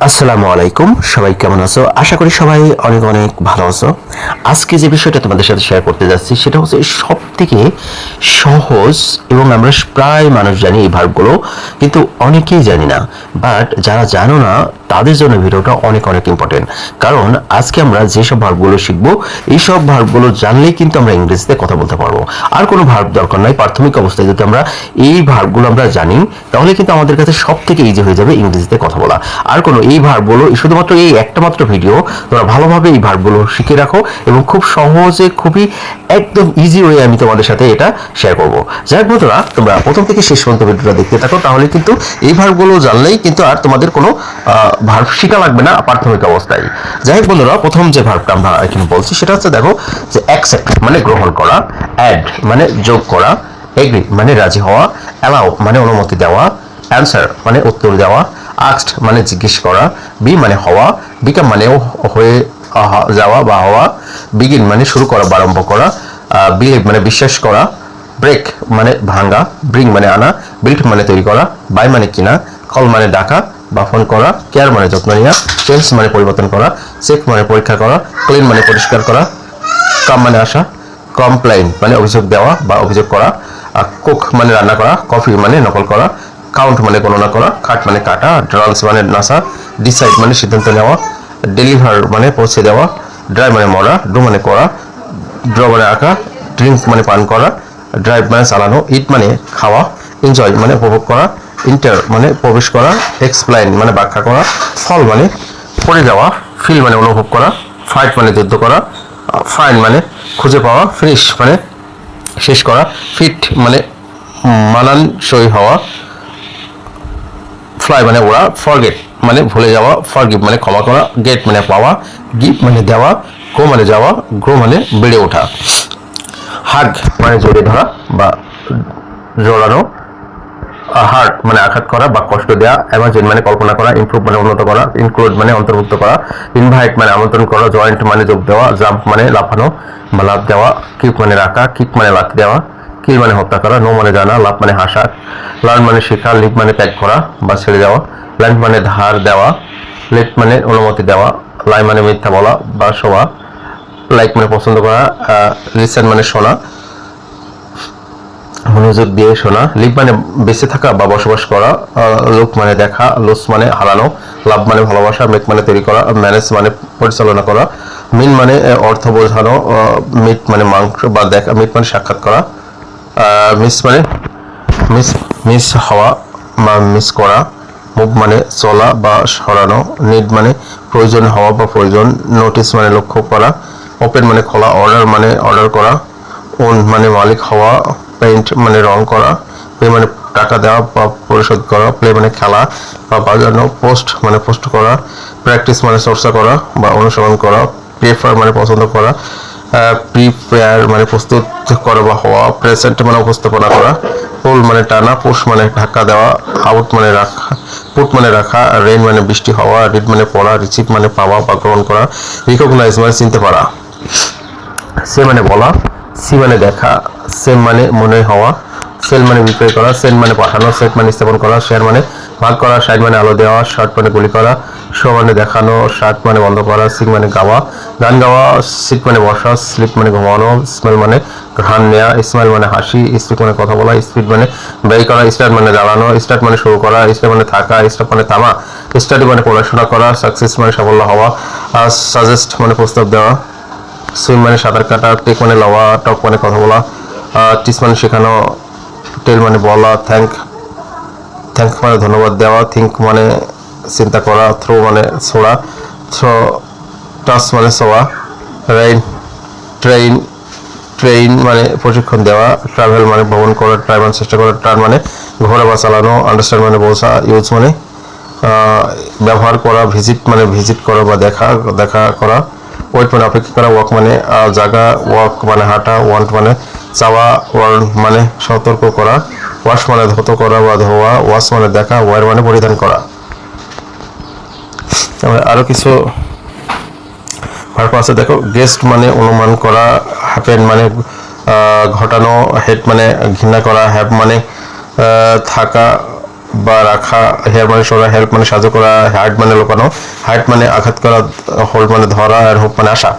আসসালামু আলাইকুম, সবাই কেমন আছো? আশা করি সবাই অনেক অনেক ভালো আছো। আজকে যে বিষয়টা তোমাদের সাথে শেয়ার করতে যাচ্ছি সেটা হচ্ছে সব থেকে সহজ এবং আমরা প্রায় মানুষ জানি এই ভার্বগুলো, কিন্তু অনেকেই জানি না। বাট যারা জানো না তাদের জন্য ভিডিওটা অনেক অনেক ইম্পর্টেন্ট, কারণ আজকে আমরা যেসব ভার্বগুলো শিখবো এই সব ভার্বগুলো জানলেই কিন্তু আমরা ইংরেজিতে কথা বলতে পারবো। আর কোনো ভার্ব দরকার নাই। প্রাথমিক অবস্থায় যদি আমরা এই ভার্বগুলো আমরা জানি তাহলে কিন্তু আমাদের কাছে সব থেকে ইজি হয়ে যাবে ইংরেজিতে কথা বলা। আর কোনো এই ভার্বগুলো শুধুমাত্র এই একটা মাত্র ভিডিও, তোমরা ভালোভাবে এই ভার্বগুলো শিখে রাখো এবং খুব সহজে খুবই একদম ইজি ওয়ে আমি তোমাদের সাথে এটা শেয়ার করবো। যাই হোক বন্ধুরা, তোমরা প্রথম থেকে শেষ পর্যন্ত ভিডিওটা দেখতে থাকো, তাহলে কিন্তু এই ভার্বগুলো জানলেই কিন্তু আর তোমাদের কোনো ভার্ব শেখা লাগবে না প্রাথমিক অবস্থায়। যাই হোক বন্ধুরা, প্রথম যে ভার্বটা আমরা এখানে বলছি সেটা হচ্ছে, দেখো যে অ্যাকসেপ্ট মানে গ্রহণ করা, অ্যাড মানে যোগ করা, এগ্রি মানে রাজি হওয়া, অ্যালাউ মানে অনুমতি দেওয়া, অ্যান্সার মানে উত্তর দেওয়া, আস্কড মানে জিজ্ঞেস করা, বি মানে হওয়া, বিকাম মানে হয়ে যাওয়া বা হওয়া, বিগিন মানে শুরু করা বা আরম্ভ করা, বিলিভ মানে বিশ্বাস করা, ব্রেক মানে ভাঙা, ব্রিং মানে আনা, বিল্ড মানে তৈরি করা, বাই মানে কিনা, কল মানে ডাকা বা ফোন করা, কেয়ার মানে যত্ন নেওয়া, চেঞ্জ মানে পরিবর্তন করা, চেক মানে পরীক্ষা করা, ক্লিন মানে পরিষ্কার করা, কাম মানে আসা, কমপ্লেইন মানে অভিযোগ দেওয়া বা অভিযোগ করা, কুক মানে রান্না করা, কফি মানে নকল করা, কাউন্ট মানে গণনা করা, কাট মানে কাটা, ড্রান্স মানে নাসা, ডিসাইড মানে সিদ্ধান্ত নেওয়া, ডেলিভার মানে পৌঁছে দেওয়া, ড্রাই মানে মরা, ডু মানে করা, ড্র মানে আঁকা, ড্রিঙ্ক মানে পান করা, ড্রাইভ মানে চালানো, ইট মানে খাওয়া, এনজয় মানে উপভোগ করা, ইন্টার মানে প্রবেশ করা, এক্সপ্লেইন মানে ব্যাখ্যা করা, ফল মানে পড়ে যাওয়া, ফিল মানে অনুভব করা, ফাইট মানে যুদ্ধ করা, ফাইন মানে খুঁজে পাওয়া, ফিনিশ মানে শেষ করা, ফিট মানে মানানসই হওয়া, ফ্লাই মানে ওড়া, ফরগেট মানে ভুলে যাওয়া, ফরগিভ মানে ক্ষমা করা, গেট মানে পাওয়া, গিভ মানে দেওয়া, গো মানে যাওয়া, গ্রো মানে বেড়ে ওঠা, হাগ মানে জড়িয়ে ধরা বা জড়ানো, হার্ট মানে আঘাত করা বা কষ্ট দেওয়া, ইমাজিন মানে কল্পনা করা, ইমপ্রুভ মানে উন্নত করা, ইনক্লুড মানে অন্তর্ভুক্ত করা, ইনভাইট মানে আমন্ত্রণ করা, জয়েন্ট মানে যোগ দেওয়া, জাম্প মানে লাফানো বা লাফ দেওয়া, কিক মানে রাখা, কিক মানে লাথি দেওয়া, কিল মানে হত্যা করা, নো মানে জানা, লাভ মানে হাসা, লার্ন মানে শেখা, লিভ মানে ত্যাগ করা বা ছেড়ে দেওয়া, ল্যান্ড মানে ধার দেওয়া, লেট মানে অনুমতি দেওয়া, লাই মানে মিথ্যা বলা বা শোয়া, লাইক মানে পছন্দ করা, লিসেন মানে শোনা, মনোযোগ দিয়ে শোনা, লিভ মানে বেঁচে থাকা বা বসবাস করা, লুক মানে দেখা, লুস মানে হারানো, লাভ মানে ভালোবাসা, মেক মানে তৈরি করা, ম্যানেজ মানে পরিচালনা করা, মিন মানে অর্থ বোঝানো, মিট মানে মাংস বা দেখা, মিট মানে সাক্ষাৎ করা, মিস মানে মিস মিস হওয়া বা মিস করা, মুভ মানে চলা বা সরানো, নিড মানে প্রয়োজন হওয়া বা প্রয়োজন, নোটিস মানে লক্ষ্য করা, ওপেন মানে খোলা, অর্ডার মানে অর্ডার করা, ওন মানে মালিক হওয়া, পেইন্ট মানে রং করা, পে মানে টাকা দেওয়া বা পরিশোধ করা, প্লে মানে খেলা বা বাজানো, পোস্ট মানে পোস্ট করা, প্র্যাকটিস মানে চর্চা করা বা অনুসরণ করা, প্রেফার মানে পছন্দ করা, প্রিপেয়ার মানে প্রস্তুত করা বা হওয়া, প্রেজেন্ট মানে উপস্থাপনা করা, পুল মানে টানা, পুশ মানে ধাক্কা দেওয়া, আউট মানে রাখা, পুট মানে রাখা, রেইন মানে বৃষ্টি হওয়া, রিড মানে পড়া, রিসিভ মানে পাওয়া বা গ্রহণ করা, রিকগনাইজ মানে চিনতে পারা, সে মানে বলা, সি মানে দেখা, সেম মানে মনে হওয়া, সেল মানে বিক্রয় করা, সেন্ড মানে পাঠানো, সেট মানে স্থাপন করা, শেয়ার মানে ভাগ করা, সাইড মানে আলো দেওয়া, শার্ট মানে গুলি করা, শো মানে দেখানো, শার্ট মানে বন্ধ করা, সিং মানে গাওয়া, গান গাওয়া, সিট মানে বসা, স্লিপ মানে ঘুমানো, স্মেল মানে ঘ্রাণ নেওয়া, স্মাইল মানে হাসি, স্পিক মানে কথা বলা, স্পিড মানে ব্যয় করা, স্টার্ট মানে দাঁড়ানো, স্টার্ট মানে শুরু করা, স্টার্ট মানে থাকা, স্টপ মানে থামা, স্টাডি মানে পড়াশোনা করা, সাকসেস মানে সাফল্য হওয়া, সাজেস্ট মানে প্রস্তাব দেওয়া, সুইম মানে সাঁতার কাটা, টেক মানে লওয়া, টক মানে কথা বলা, টিচ মানে শেখানো, টেল মানে বলা, থ্যাংক মানে ধন্যবাদ দেওয়া, থিঙ্ক মানে চিন্তা করা, থ্রো মানে ছোড়া, টাচ মানে ছোঁয়া, ট্রেইন ট্রেইন মানে প্রশিক্ষণ দেওয়া, ট্রাভেল মানে ভ্রমণ করা, ট্রাই মানে চেষ্টা করা, টার্ন মানে ঘোরা বা চালানো, আন্ডারস্ট্যান্ড মানে বোঝা, ইউজ মানে ব্যবহার করা, ভিজিট মানে ভিজিট করা বা দেখা করা, ওয়েট মানে অপেক্ষা করা, ওয়াক মানে জায়গা, ওয়াক মানে হাঁটা, ওয়ান্ট মানে চাওয়া, ওয়ার্ন মানে সতর্ক করা, ওয়াশ মানে ধৌত করা বা ধোয়া, ওয়াশ মানে দেখা, ওয়ার মানে পরিধান করা। আরো কিছু ভার্ব আছে, দেখো গেস্ট মানে অনুমান করা, হ্যাপেন মানে ঘটানো, হেট মানে ঘৃণা করা, হ্যাভ মানে থাকা বা রাখা, হেয়ার মানে সরা, হেল্প মানে সাহায্য করা, হার্ট মানে লোকানো, হার্ট মানে আঘাত করা, হোল্ড মানে ধরা, আর হোপ মানে আশা।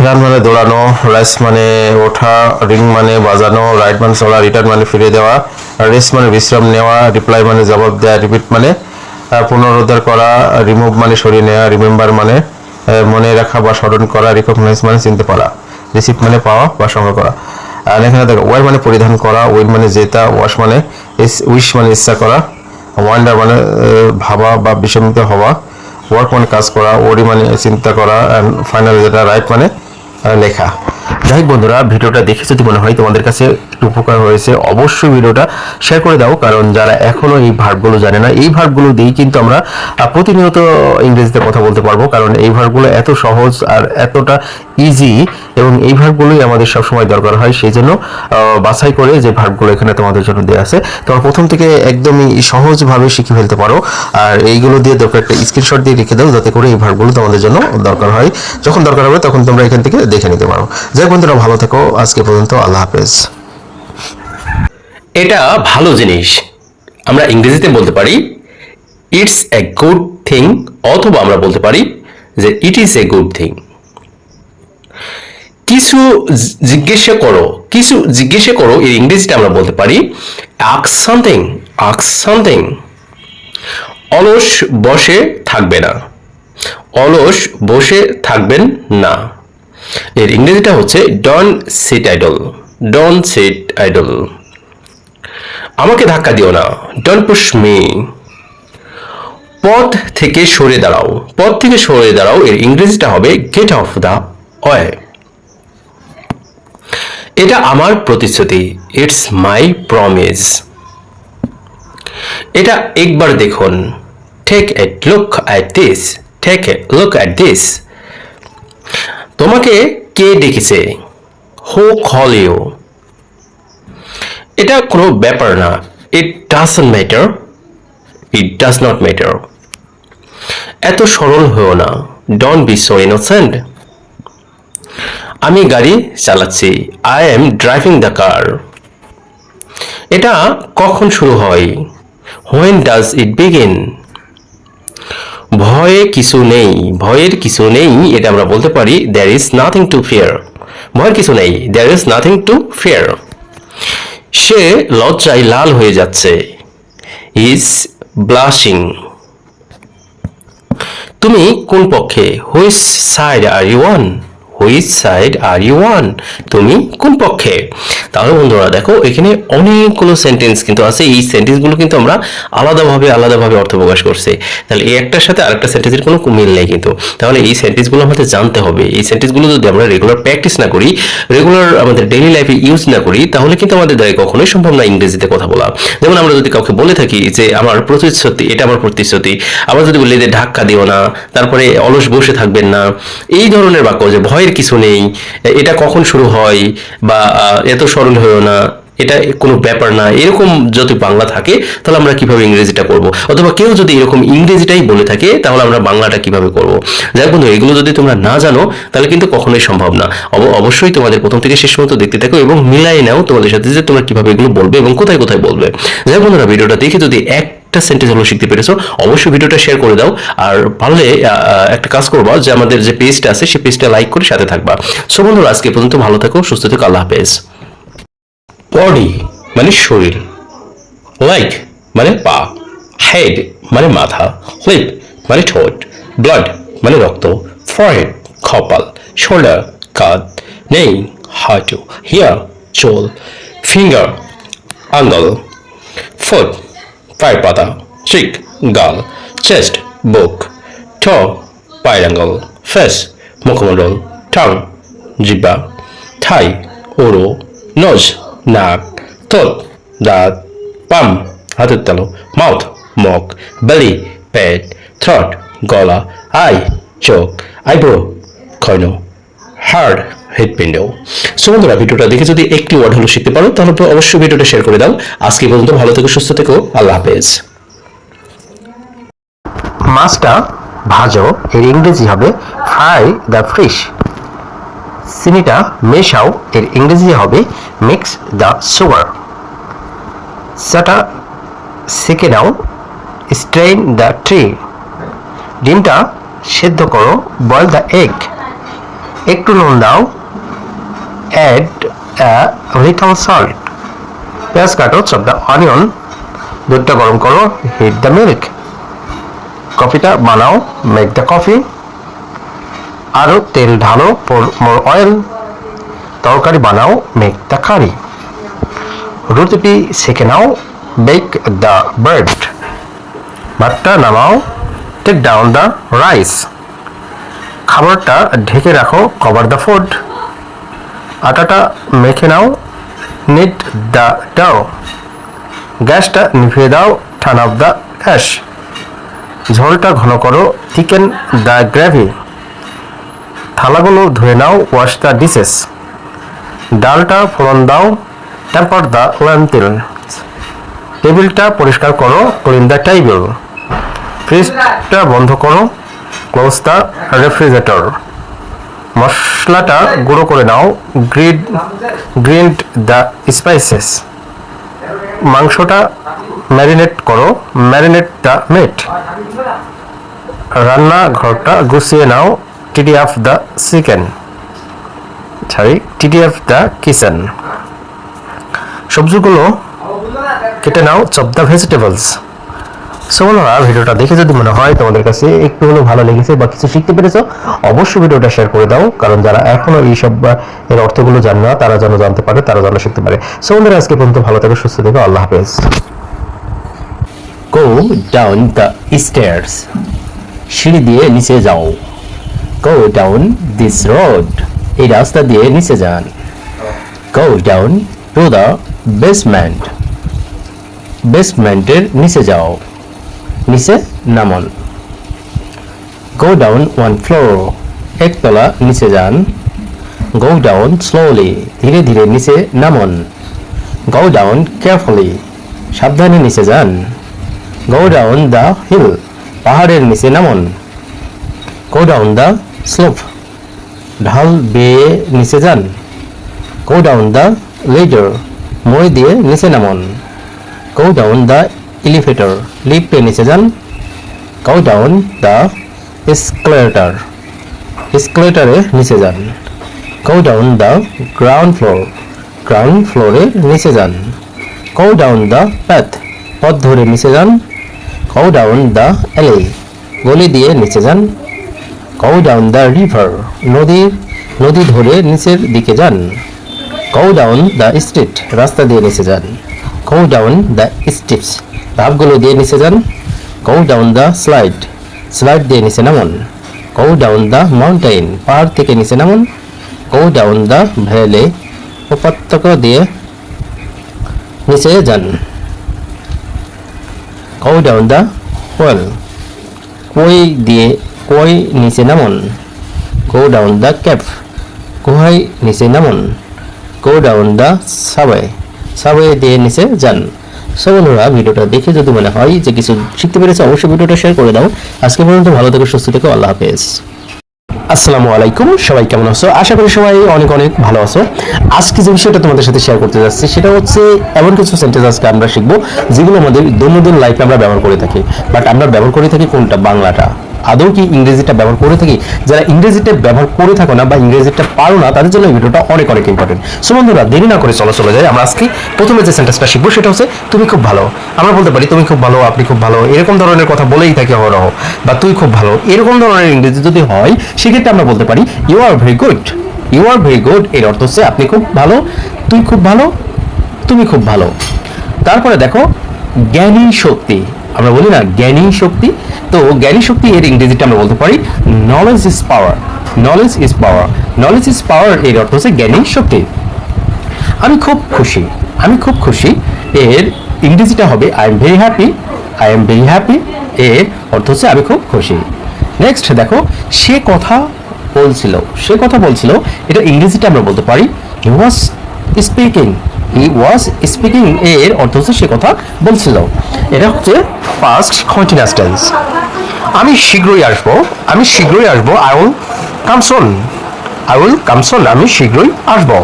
রান মানে দৌড়ানো, রাইস মানে ওঠা, রিং মানে বাজানো, রাইট মানে চলা, রিটার্ন মানে ফিরে দেওয়া, রেস্ট মানে বিশ্রাম নেওয়া, রিপ্লাই মানে জবাব দেওয়া, রিপিট মানে পুনরুদ্ধার করা, রিমুভ মানে সরিয়ে নেওয়া, রিমেম্বার মানে মনে রাখা বা স্মরণ করা, রিকগনাইজ মানে চিনতে পারা, রিসিভ মানে পাওয়া বা সংগ্রহ করা। আর এখানে দেখো ওয়ার মানে পরিধান করা, উইল মানে জেতা, ওয়াশ মানে উইশ মানে ইচ্ছা করা, ওয়ান্ডার মানে ভাবা বা বিস্মিত হওয়া, ওয়ার্ক মানে কাজ করা, ওরি মানে চিন্তা করা, অ্যান্ড ফাইনাল যেটা রাইট মানে লেখা। যাই হোক বন্ধুরা, ভিডিওটা দেখে যদি মনে হয় তোমাদের কাছে একটু উপকার হয়েছে, অবশ্যই ভিডিওটা শেয়ার করে দাও, কারণ যারা এখনো এই ভার্বগুলো জানে না, এই ভার্বগুলো দিয়েই কিন্তু আমরা প্রতিনিয়ত ইংরেজিতে কথা বলতে পারবো, কারণ এই ভার্বগুলো এত সহজ আর এতটা ইজি, এবং এই ভার্বগুলোই আমাদের সবসময় দরকার হয়। সেই জন্য বাছাই করে যে ভার্বগুলো এখানে তোমাদের জন্য দেওয়া আছে, তোমরা প্রথম থেকে একদমই সহজভাবে শিখে ফেলতে পারো। আর এইগুলো দিয়ে দরকার একটা স্ক্রিনশট দিয়ে রেখে দাও, যাতে করে এই ভার্বগুলো তোমাদের জন্য দরকার হয়, যখন দরকার হবে তখন তোমরা এখান থেকে দেখে নিতে পারো। যাই হোক বন্ধুরা, ভালো থেকো, আজকে পর্যন্ত, আল্লাহ হাফেজ। এটা ভালো জিনিস, আমরা ইংরেজিতে বলতে পারি ইটস এ গুড থিং, অথবা আমরা বলতে পারি যে it is a good thing. কিছু জিজ্ঞাসা করো এর ইংরেজিতে আমরা বলতে পারি আস্ক সামথিং, আস্ক সামথিং। অলস বসে থাকবে না, অলস বসে থাকবেন না, এর ইংরেজিটা হচ্ছে don't sit idle, don't sit idle. আমাকে ধাক্কা দিও না, ডোন্ট পুশ মি। পথ থেকে সরে দাঁড়াও, পথ থেকে সরে দাঁড়াও, এর ইংরেজিটা হবে গেট অফ দ্য ওয়ে। এটা আমার প্রতিশ্রুতি, ইটস মাই প্রমিস। এটা একবার দেখুন, take a look at this, take a look at this. তোমাকে কে ডেকেছে, হু কল ইউ। এটা কোনো ব্যাপার না, it doesn't matter, it does not matter. এত সরল হও না, ডোন্ট বি সো ইনোসেন্ট। আমি গাড়ি চালাচ্ছি, I am driving the car. এটা কখন শুরু হয়, হোয়েন ডাজ ইট বিগিন। ভয়ে কিছু নেই, ভয়ের কিছু নেই, এটা আমরা বলতে পারি there is nothing to fear. ভয়ের কিছু নেই, there is nothing to fear. সে লজ্জায় লাল হয়ে যাচ্ছে, ইজ ব্লাশিং। তুমি কোন পক্ষে, which side are you on, which side are you on. তুমি কোন পক্ষে। তাহলে বন্ধুরা দেখো, এখানে অনেকগুলো সেন্টেন্স কিন্তু আছে, এই সেন্টেন্সগুলো কিন্তু আমরা আলাদাভাবে অর্থ প্রকাশ করছি। তাহলে এই একটার সাথে আরেকটা সেন্টেন্সের কোনো মিল নেই কিন্তু। তাহলে এই সেন্টেন্সগুলো আমাদের জানতে হবে। এই সেন্টেন্সগুলো যদি আমরা রেগুলার প্র্যাকটিস না করি, রেগুলার আমাদের ডেইলি লাইফে ইউজ না করি, তাহলে কিন্তু আমাদের দ্বারা কখনোই সম্ভব না ইংরেজিতে কথা বলা। যেমন আমরা যদি কাউকে বলে থাকি যে আমার প্রতিশ্রুতি, এটা আমার প্রতিশ্রুতি, আমরা যদি বলি যে ধাক্কা দিও না, তারপরে অলস বসে থাকবেন না, এই ধরনের বাক্য, যে ভয়ের কিছু নেই, এটা কখন শুরু হয়, বা এত সরল হয়েও না, এটা কোনো ব্যাপার না, এরকম যদি বাংলা থাকে তাহলে আমরা কিভাবে ইংরেজিটা করব। অথবা কেউ যদি এরকম ইংরেজিটাই বলে থাকে তাহলে আমরা বাংলাটা কিভাবে করব। যাই বন্ধু, এগুলো যদি তোমরা না জানো তাহলে কিন্তু কখনোই সম্ভব না। অবশ্যই তোমাদের প্রথম থেকে শেষ পর্যন্ত দেখতে থাকো এবং মিলাই নাও তোমাদের সাথে যে তোমরা কিভাবে এগুলো বলবে এবং কোথায় কোথায় বলবে। যাই বন্ধুরা, ভিডিওটা দেখে যদি একটা সেন্টেন্স হলো শিখতে পেরেছো, অবশ্যই ভিডিওটা শেয়ার করে দাও। আর পারলে একটা কাজ করবা, যে আমাদের যে পেজটা আছে সেই পেজটা লাইক করে সাথে থাকবা। সো বন্ধুরা, আজকে পর্যন্ত ভালো থাকো, সুস্থ থেকো, আল্লাহ হাফেজ। বডি মানে শরীর, লাইক মানে পা, হেড মানে মাথা, লিপ মানে ঠোঁট, ব্লাড মানে রক্ত, ফরহেড কপাল, শোল্ডার কাঁধ, নেই হাঁটু, হিয়ার চোল, ফিঙ্গার আঙ্গুল, ফুট পায়ের পাতা, চিক গাল, চেস্ট বুক, টো পায়ের আঙ্গুল, ফেস মুখমণ্ডল, টাং জিহ্বা, থাই উরু, নোজ নাক, ঠোঁট দাঁত, পাম হাতের তালু, মাউথ মুখ, বেলি পেট, থ্রট গলা, আই চোখ, আইব্রো কর্ণ, হার্ড হৃৎপিণ্ড। সো বন্ধুরা, ভিডিওটা দেখে যদি একটি ওয়ার্ড হলো শিখতে পারো তাহলে তো অবশ্যই ভিডিওটা শেয়ার করে দাও। আজকে পর্যন্ত ভালো থেকো, সুস্থ থেকো, আল্লাহ হাফেজ। মাছটা ভাজো, এর ইংরেজি হবে ফ্রাই দ্য ফিশ। চিনিটা মেশাও, এর ইংরেজি হবে মিক্স দ্য সুগার। সেকে নাও, স্ট্রেইন দ্য ট্রি। ডিমটা সেদ্ধ করো, বয়েল দ্য এগ। একটু নুন দাও, অ্যাড লিটল সল্ট। পেঁয়াজ কাটো, চপ দ্য অনিয়ন। দুধটা গরম করো, হিট দ্য মিল্ক। কফিটা বানাও, মেক দ্য কফি। আরও তেল ঢালো, মোর অয়েল। তরকারি বানাও, মেক দ্য কারি। রুটিটি সেকে নাও, বেক দ্য ব্রেড। ভাতটা নামাও, টেক ডাউন দ্য রাইস। খাবারটা ঢেকে রাখো, কভার দ্য ফুড। আটাটা মেখে নাও, নিট দ্য ডাউ। গ্যাসটা নিভিয়ে দাও, টার্ন অফ দ্য গ্যাস। ঝোলটা ঘন করো, থিকেন দ্য গ্রেভি। থালাগুলো ধুয়ে নাও, ওয়াশ দ্য ডিশেস। ডালটা ফোড়ন দাও, টেম্পার দ্য লেন্টিল। টেবিলটা পরিষ্কার করো, ক্লিন দ্য টেবিল। ফ্রিজটা বন্ধ করো, ক্লোজ দ্য রেফ্রিজারেটর। মশলাটা গুঁড়ো করে নাও, গ্রিন্ড দ্য স্পাইসেস। মাংসটা ম্যারিনেট করো, ম্যারিনেট দ্য মিট। রান্নাঘরটা গুছিয়ে নাও, টিডি অফ দ্য কিচেন। সবজিগুলো কেটে নাও, চপ দ্য ভেজিটেবলস। সো বন্ধুরা, ভিডিওটা দেখে যদি মনে হয় তোমাদের কাছে একটু হলেও ভালো লেগেছে বা কিছু শিখতে পেরেছো, অবশ্যই ভিডিওটা শেয়ার করে দাও, কারণ যারা এখনো এইসব এর অর্থগুলো জানে না তারা যেন জানতে পারে, তারা যেন শিখতে পারে। সো বন্ধুরা, আজকে পর্যন্ত ভালো থেকো, সুস্থ থেকো, আল্লাহ হাফেজ। Go down the stairs. সিঁড়ি দিয়ে নিচে যাও। Go down this road. এই রাস্তা দিয়ে নিচে যান। Go down to the basement. বেসমেন্টের নিচে যাও, নিচে নামন। Go down one floor. একতলা নিচে যান। Go down slowly. ধীরে ধীরে নিচে নামন। Go down carefully. সাবধানে নিচে যান। Go down the hill. পাহাড়ের নিচে নামন। Go down the slope. ঢাল বেয়ে নিচে যান। Go down the ladder. মই দিয়ে নিচে নামন। Go down the elevator. লিফটে নিচে যান। Go down the escalator. এসকেলেটরে নিচে যান। Go down the ground floor. Ground ফ্লোরে নিচে যান। Go down the path. পথ ধরে নিচে যান। Go down the alley. গলি দিয়ে নিচে যান। Go down the river. নদী ধরে নিচের দিকে যান। Go down the street. রাস্তা দিয়ে নিচে যান। Go down the steps. ধাপগুলো দিয়ে নিচে যান। Go down the slide দিয়ে নিচে নামুন। Go down the mountain. পাহাড় থেকে নিচে নামুন। Go down the valley. উপত্যকা দিয়ে নিচে যান। Go down the well. কুয়োয় নিচে নামুন। Go down the cave. গুহায় নিচে নামুন। Go down the subway দিয়ে নিচে যান। সো বন্ধুরা, ভিডিওটা দেখে যদি মনে হয় যে কিছু শিখতে পেরেছে, অবশ্যই ভিডিওটা শেয়ার করে দাও। আজকে পর্যন্ত ভালো থেকো, সুস্থ থেকো, আল্লাহ হাফেজ। আসসালামু আলাইকুম, সবাই কেমন আছো? আশা করি সবাই অনেক অনেক ভালো আছো। আজকে যে বিষয়টা তোমাদের সাথে শেয়ার করতে যাচ্ছি সেটা হচ্ছে এমন কিছু সেন্টেন্স আজকে আমরা শিখবো যেগুলো আমাদের দৈনন্দিন লাইফে আমরা ব্যবহার করে থাকি, বাট আমরা ব্যবহার করে থাকি কোনটা? বাংলাটা। আদৌ কি ইংরেজিটা ব্যবহার করে থাকি? যারা ইংরেজিটা ব্যবহার করে থাকো না বা ইংরেজিটা পারো না, তাদের জন্য এই ভিডিওটা অনেক অনেক ইম্পর্টেন্ট। সো বন্ধুরা, দেরি না করে চলে যাই। আমরা আজকে প্রথমে যে সেন্টেন্সটা শিখবো সেটা হচ্ছে তুমি খুব ভালো। আমরা বলতে পারি তুমি খুব ভালো, আপনি খুব ভালো, এরকম ধরনের কথা বলেই থাকি অহরহ, বা তুই খুব ভালো, এরকম ধরনের ইংরেজি যদি হয় সেক্ষেত্রে আমরা বলতে পারি you are very good. You are very good এর অর্থ হচ্ছে আপনি খুব ভালো, তুই খুব ভালো, তুমি খুব ভালো। তারপরে দেখো জ্ঞানী শক্তি, আমরা বলি না জ্ঞানী শক্তি, তো জ্ঞানী শক্তি এর ইংরেজিটা আমরা বলতে পারি knowledge is power. Knowledge is power. Knowledge is power এর অর্থ হচ্ছে জ্ঞানী শক্তি। আমি খুব খুশি। আমি খুব খুশি এর ইংরেজিটা হবে I am very happy. I am very happy এর অর্থ হচ্ছে আমি খুব খুশি। নেক্সট দেখো সে কথা বলছিল এটা ইংরেজিটা আমরা বলতে পারি হি ওয়াজ স্পিকিং। হি ওয়াজ স্পিকিং এর অর্থ হচ্ছে সে কথা বলছিল। এটা হচ্ছে পাস্ট কন্টিনিউয়াস টেন্স। আমি শীঘ্রই আসবো। আমি শীঘ্রই আসবো। I will come soon. I will come soon. আমি শীঘ্রই আসবো।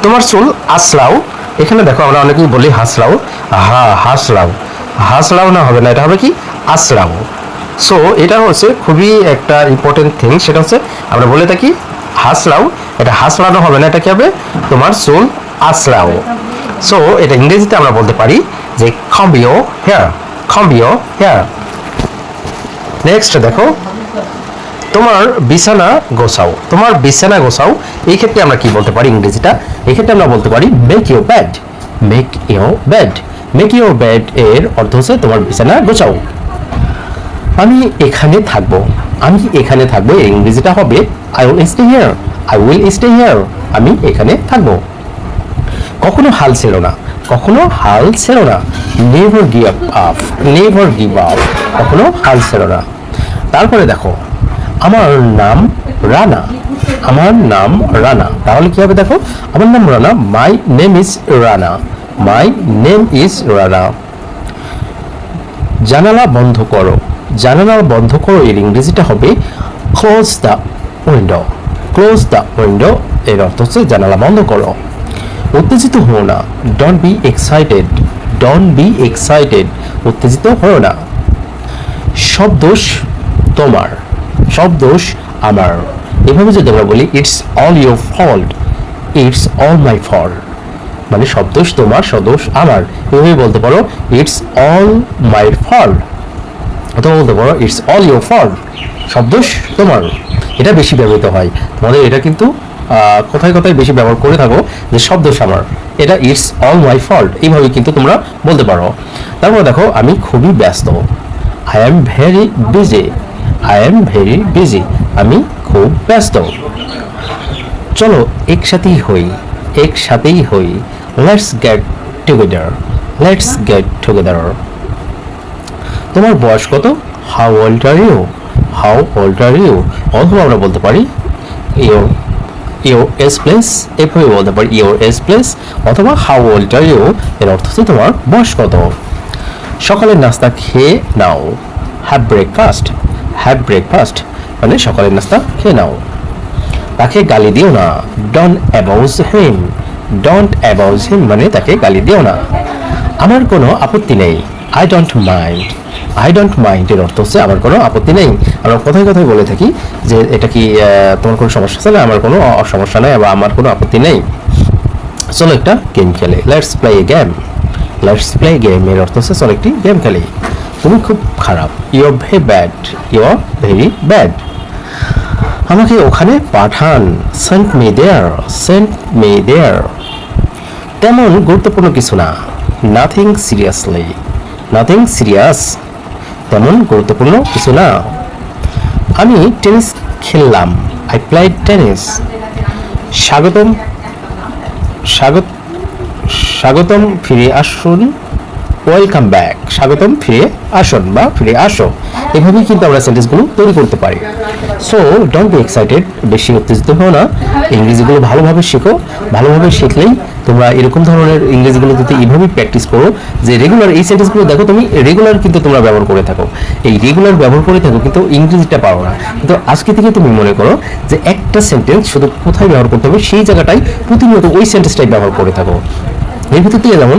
তোমার চুল আঁচড়াও। এখানে দেখো আমরা অনেকেই বলি হাসলাও, হাসলাও, হাসলাও না, হবে না, এটা হবে কি আসলাও। সো এটা হচ্ছে খুবই একটা ইম্পর্টেন্ট থিং, সেটা হচ্ছে আমরা বলে থাকি হাসলাও, এটা হাসলানো হবে না, এটা কি হবে তোমার চুল আসলাও। সো এটা ইংরেজিতে আমরা বলতে পারি যে comb your hair, comb your hair। Next দেখো তোমার বিছানা গোছাও, তোমার বিছানা গোছাও, এই ক্ষেত্রে আমরা কি বলতে পারি ইংরেজিটা, এই ক্ষেত্রে আমরা বলতে পারি make your bed, make your bed. Make your bed এর অর্থ হচ্ছে তোমার বিছানা গোছাও। আমি এখানে থাকবো, আমি এখানে থাকবো, এর ইংরেজিটা হবে I will stay here, I will stay here, আমি এখানে থাকবো। কখনো হাল ছিল না, কখনো হাল ছিল না, never give up, never give up, কখনো হাল ছিল না। তারপরে দেখো আমার নাম রানা, আমার নাম রানা, তাহলে কি হবে দেখো আমার নাম Rana, my name is Rana, my name is Rana. জানালা বন্ধ করো, জানালা বন্ধ করো এর ইংরেজিটা হবে close the window, close the window এর অর্থ হচ্ছে জানালা বন্ধ করো। উত্তেজিত হও না, don't be excited, don't be excited, উত্তেজিত হও না। সব দোষ তোমার, সব দোষ আমার, এভাবে যদি আমরা বলি it's all your fault, it's all my fault, মানে সব দোষ তোমার, সব দোষ আমার, এভাবে বলতে পারো ইটস অল মাই ফল্ট, অথবা বলতে পারো ইটস অল ইউর ফল্ট, সব দোষ তোমার। এটা বেশি ব্যবহৃত হয় তোমাদের, এটা কিন্তু কোথায় কোথায় বেশি ব্যবহার করে থাকো যে সব দোষ আমার, এটা ইটস অল মাই ফল্ট, এইভাবে কিন্তু তোমরা বলতে পারো। তারপর দেখো আমি খুবই ব্যস্ত, I am very busy, I am very busy, আমি খুব ব্যস্ত। চলো একসাথেই হই, একসাথেই হই, let's get together, let's get together. তোমার বয়স কত, how old are you, how old are you, অথবা আমরা বলতে পারি ইউর ইউর এজ প্লেস, এভাবে বলতে পারি ইউর এজ প্লেস, অথবা হাউ ওল্ড আর ইউ এর অর্থ হচ্ছে তোমার বয়স কত। সকালের নাস্তা খেয়ে নাও, হ্যাভ ব্রেকফাস্ট, হ্যাভ ব্রেকফাস্ট, মানে সকালের নাস্তা খেয়ে নাও। তাকে গালি দিও না, ডোন্ট অ্যাবাউজ হিম, ডোন্ট অ্যাবাউজ হিম, মানে তাকে গালি দিও না। আমার কোনো আপত্তি নেই, I don't mind, I don't mind এর অর্থ হচ্ছে আমার কোনো আপত্তি নেই। আমরা কথায় কথায় বলে থাকি যে এটা কি তোমার কোনো সমস্যা আছে না, আমার কোনো সমস্যা নেই বা আমার কোনো আপত্তি নেই। চলো একটা গেম খেলে, let's play a game, let's play game এর অর্থ হচ্ছে চলো একটি গেম খেলি। তুমি খুব খারাপ, you are very bad, you are very bad. আমাকে ওখানে পাঠান, send me there, send me there. তেমন গুরুত্বপূর্ণ কিছু না, নাথিং সিরিয়াসলি, নাথিং সিরিয়াস, তেমন গুরুত্বপূর্ণ কিছু না। আমি টেনিস খেললাম, আই প্লেড টেনিস। স্বাগতম, স্বাগতম ফিরে আসুন, ওয়েলকাম ব্যাক, স্বাগতম ফিরে আসুন বা ফিরে আসো, এভাবেই কিন্তু আমরা সেন্টেন্সগুলো তৈরি করতে পারি। সো ডোন্ট বি এক্সাইটেড, বেশি উত্তেজিত হও না, ইংরেজিগুলো ভালোভাবে শেখো, ভালোভাবে শিখলেই তোমরা এরকম ধরনের ইংরেজিগুলো যদি এইভাবেই প্র্যাকটিস করো যে রেগুলার এই সেন্টেন্সগুলো দেখো তুমি রেগুলার কিন্তু তোমরা ব্যবহার করে থাকো, এই রেগুলার ব্যবহার করে থাকো কিন্তু ইংরেজিটা পারো না, কিন্তু আজকে থেকে তুমি মনে করো যে একটা সেন্টেন্স শুধু কোথায় ব্যবহার করতে হবে সেই জায়গাটাই প্রতিনিয়ত ওই সেন্টেন্সটাই ব্যবহার করে থাকো। এর ভিতর থেকে যেমন